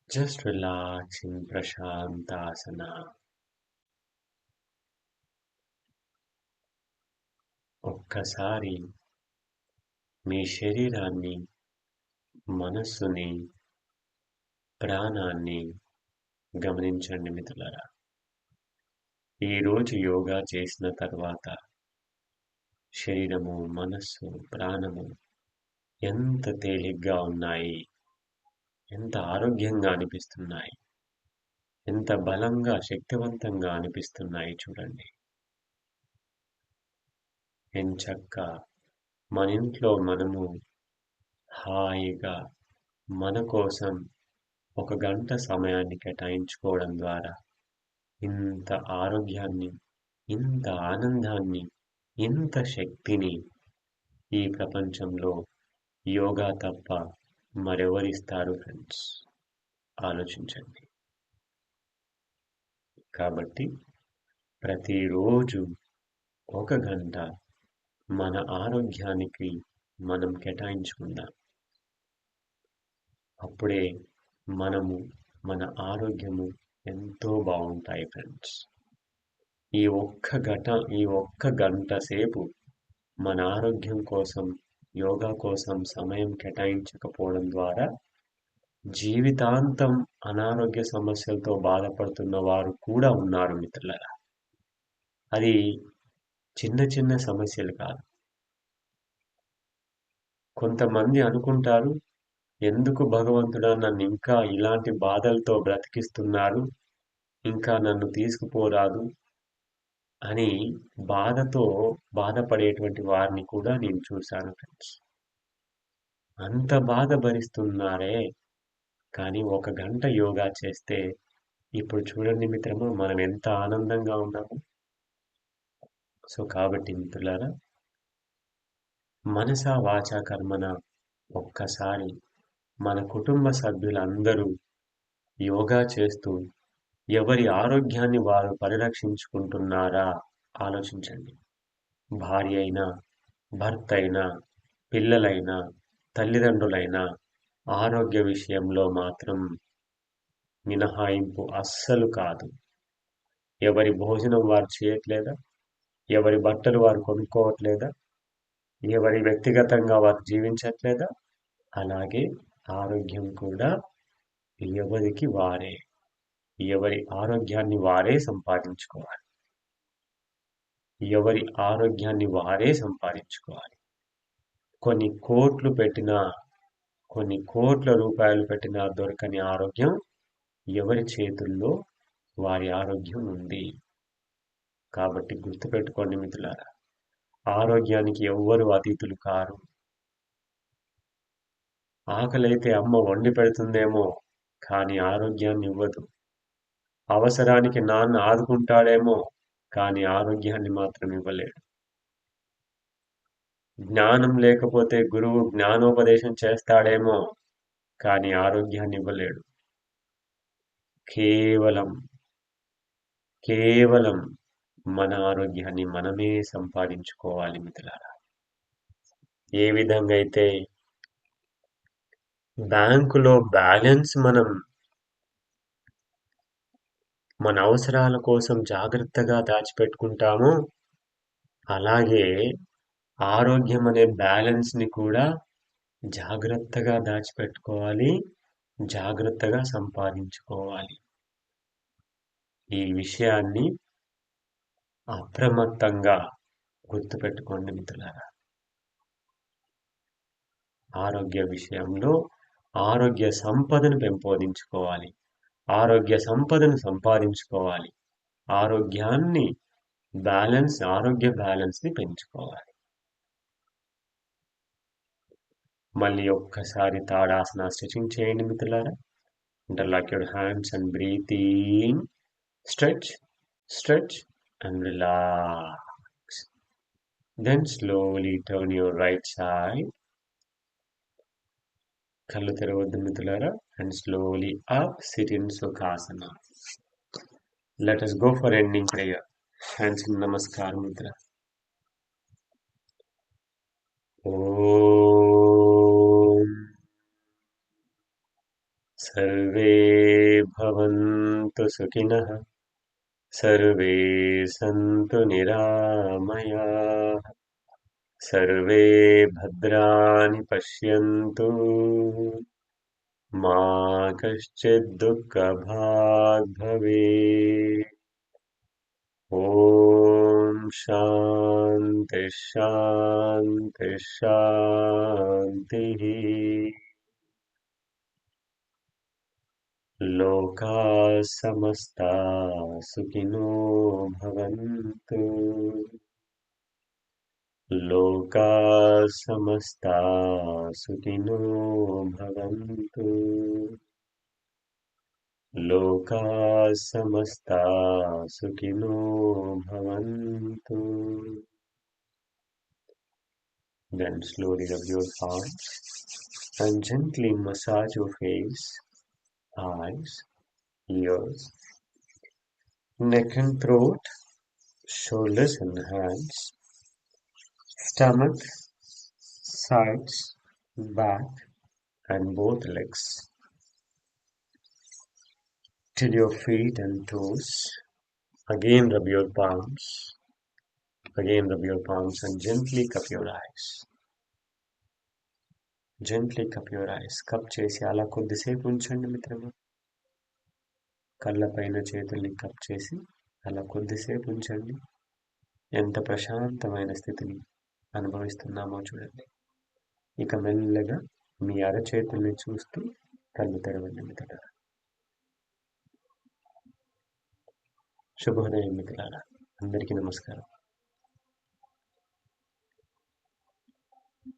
Just relax in Prashantasana. ఒక్కసారి మీ శరీరాన్ని, మనస్సుని, ప్రాణాన్ని గమనించండి మిత్రులారా. ఈరోజు యోగా చేసిన తర్వాత శరీరము, మనస్సు, ప్రాణము ఎంత తేలిగ్గా ఉన్నాయి, ఎంత ఆరోగ్యంగా అనిపిస్తున్నాయి, ఎంత బలంగా, శక్తివంతంగా అనిపిస్తున్నాయి చూడండి. ఎంచక్కా మన ఇంట్లో మనము హాయిగా మన కోసం 1 గంట సమయాన్ని కేటాయించుకోవడం ద్వారా ఇంత ఆరోగ్యాన్ని, ఇంత ఆనందాన్ని, ఇంత శక్తిని ఈ ప్రపంచంలో యోగా తప్ప మరెవరిస్తారు ఫ్రెండ్స్? ఆలోచించండి. కాబట్టి ప్రతిరోజు 1 గంట మన ఆరోగ్యానికి మనం కేటాయించుకుందాం. అప్పుడే మన ఆరోగ్యము ఎంతో బాగుంటాయి ఫ్రెండ్స్. ఈ ఒక్క గంట సేపు మన ఆరోగ్యం కోసం, యోగా కోసం సమయం కేటాయించకపోవడం ద్వారా జీవితాంతం అనారోగ్య సమస్యలతో బాధపడుతున్న వారు కూడా ఉన్నారు మిత్రులారా. అది చిన్న చిన్న సమస్యలు కాదు. కొంతమంది అనుకుంటారు, ఎందుకు భగవంతుడా నన్ను ఇంకా ఇలాంటి బాధలతో బ్రతికిస్తున్నారు, ఇంకా నన్ను తీసుకుపోరాదు అని బాధపడేటువంటి వారిని కూడా నేను చూశాను ఫ్రెండ్స్. అంత బాధ భరిస్తున్నారే, కానీ 1 గంట యోగా చేస్తే ఇప్పుడు చూడండి మిత్రమా, మనం ఎంత ఆనందంగా ఉన్నాము. సో కాబట్టి మిత్రులారా, మనసా వాచా కర్మన ఒక్కసారి మన కుటుంబ సభ్యులందరూ యోగా చేస్తూ ఎవరి ఆరోగ్యాన్ని వారు పరిరక్షించుకుంటున్నారా ఆలోచించండి. భార్య అయినా, భర్త అయినా, పిల్లలైనా, తల్లిదండ్రులైనా ఆరోగ్య విషయంలో మాత్రం మినహాయింపు అస్సలు కాదు. ఎవరి భోజనం వారు చేయట్లేదా? ఎవరి బట్టలు వారు కొనుక్కోవట్లేదా? ఎవరి వ్యక్తిగతంగా వారు జీవించట్లేదా? అలాగే ఆరోగ్యం కూడా ఎవరికి వారే, ఎవరి ఆరోగ్యాన్ని వారే సంపాదించుకోవాలి. ఎవరి ఆరోగ్యాన్ని వారే సంపాదించుకోవాలి. కొన్ని కోట్ల రూపాయలు పెట్టినా దొరకని ఆరోగ్యం ఎవరి చేతుల్లో వారి ఆరోగ్యం ఉంది. కాబట్టి గుర్తుపెట్టుకోండి మిత్రులారా, ఆరోగ్యానికి ఎవ్వరు అతిథులు కారు. ఆకలైతే అమ్మ వండి పెడుతుందేమో, కానీ ఆరోగ్యాన్ని ఇవ్వదు. అవసరానికి నాన్న ఆదుకుంటాడేమో, కానీ ఆరోగ్యాన్ని మాత్రం ఇవ్వలేడు. జ్ఞానం లేకపోతే గురువు జ్ఞానోపదేశం చేస్తాడేమో, కానీ ఆరోగ్యాన్ని ఇవ్వలేడు. కేవలం మన ఆరోగ్యాన్ని మనమే సంపాదించుకోవాలి మిత్రులారా. ఏ విధంగా అయితే బ్యాంకులో బ్యాలెన్స్ మనం మన అవసరాల కోసం జాగ్రత్తగా దాచిపెట్టుకుంటామో, అలాగే ఆరోగ్యం అనే బ్యాలెన్స్ని కూడా జాగ్రత్తగా దాచిపెట్టుకోవాలి. జాగ్రత్తగా సంపాదించుకోవాలి. ఈ విషయాన్ని అప్రమత్తంగా గుర్తుపెట్టుకోండి మిత్రులారా. ఆరోగ్య విషయంలో ఆరోగ్య సంపదను పెంపొందించుకోవాలి. ఆరోగ్య సంపదను సంపాదించుకోవాలి. ఆరోగ్యాన్ని ఆరోగ్య బ్యాలెన్స్ని పెంచుకోవాలి. మళ్ళీ ఒక్కసారి తాడాసన స్ట్రెచింగ్ చేయండి మిత్రులారా. Interlock your hands and breathe in. Stretch, stretch, and relax. Then slowly turn your right side. కళ్ళు తెరవద్దు మిత్రులారా. And slowly up, sit in Sukhasana. Let us go for ending prayer. Hands in Namaskar Mudra. Om Sarve Bhavantu Sukhinah. सर्वे सन्तु निरामयाः. सर्वे भद्राणि पश्यन्तु मा कश्चित् दुःखभाग् भवेत्. ॐ शान्ति शान्ति शान्तिः. लोकाः समस्ताः सुखिनो भवन्तु. लोकाः समस्ताः सुखिनो भवन्तु. लोकाः समस्ताः सुखिनो भवन्तु. Then slowly rub your palms and gently massage your face, eyes, ears, neck and throat, shoulders and hands, stomach, sides, back, and both legs, till your feet and toes. Again rub your palms. Again rub your palms and gently cup your eyes. Gently cup your eyes. Cup చేసి అలా కొద్దిసేపు ఉంచండి మిత్రమా. కళ్ళ పైన చేతుల్ని cup చేసి అలా కొద్దిసేపు ఉంచండి. ఎంత ప్రశాంతమైన స్థితిని అనుభవిస్తున్నామో చూడండి. ఇక మెల్లగా మీ అరచేతుల్ని చూస్తూ కళ్ళు తెరవండి మిత్రులారా. శుభోదయం మిత్రులారా. అందరికీ నమస్కారం.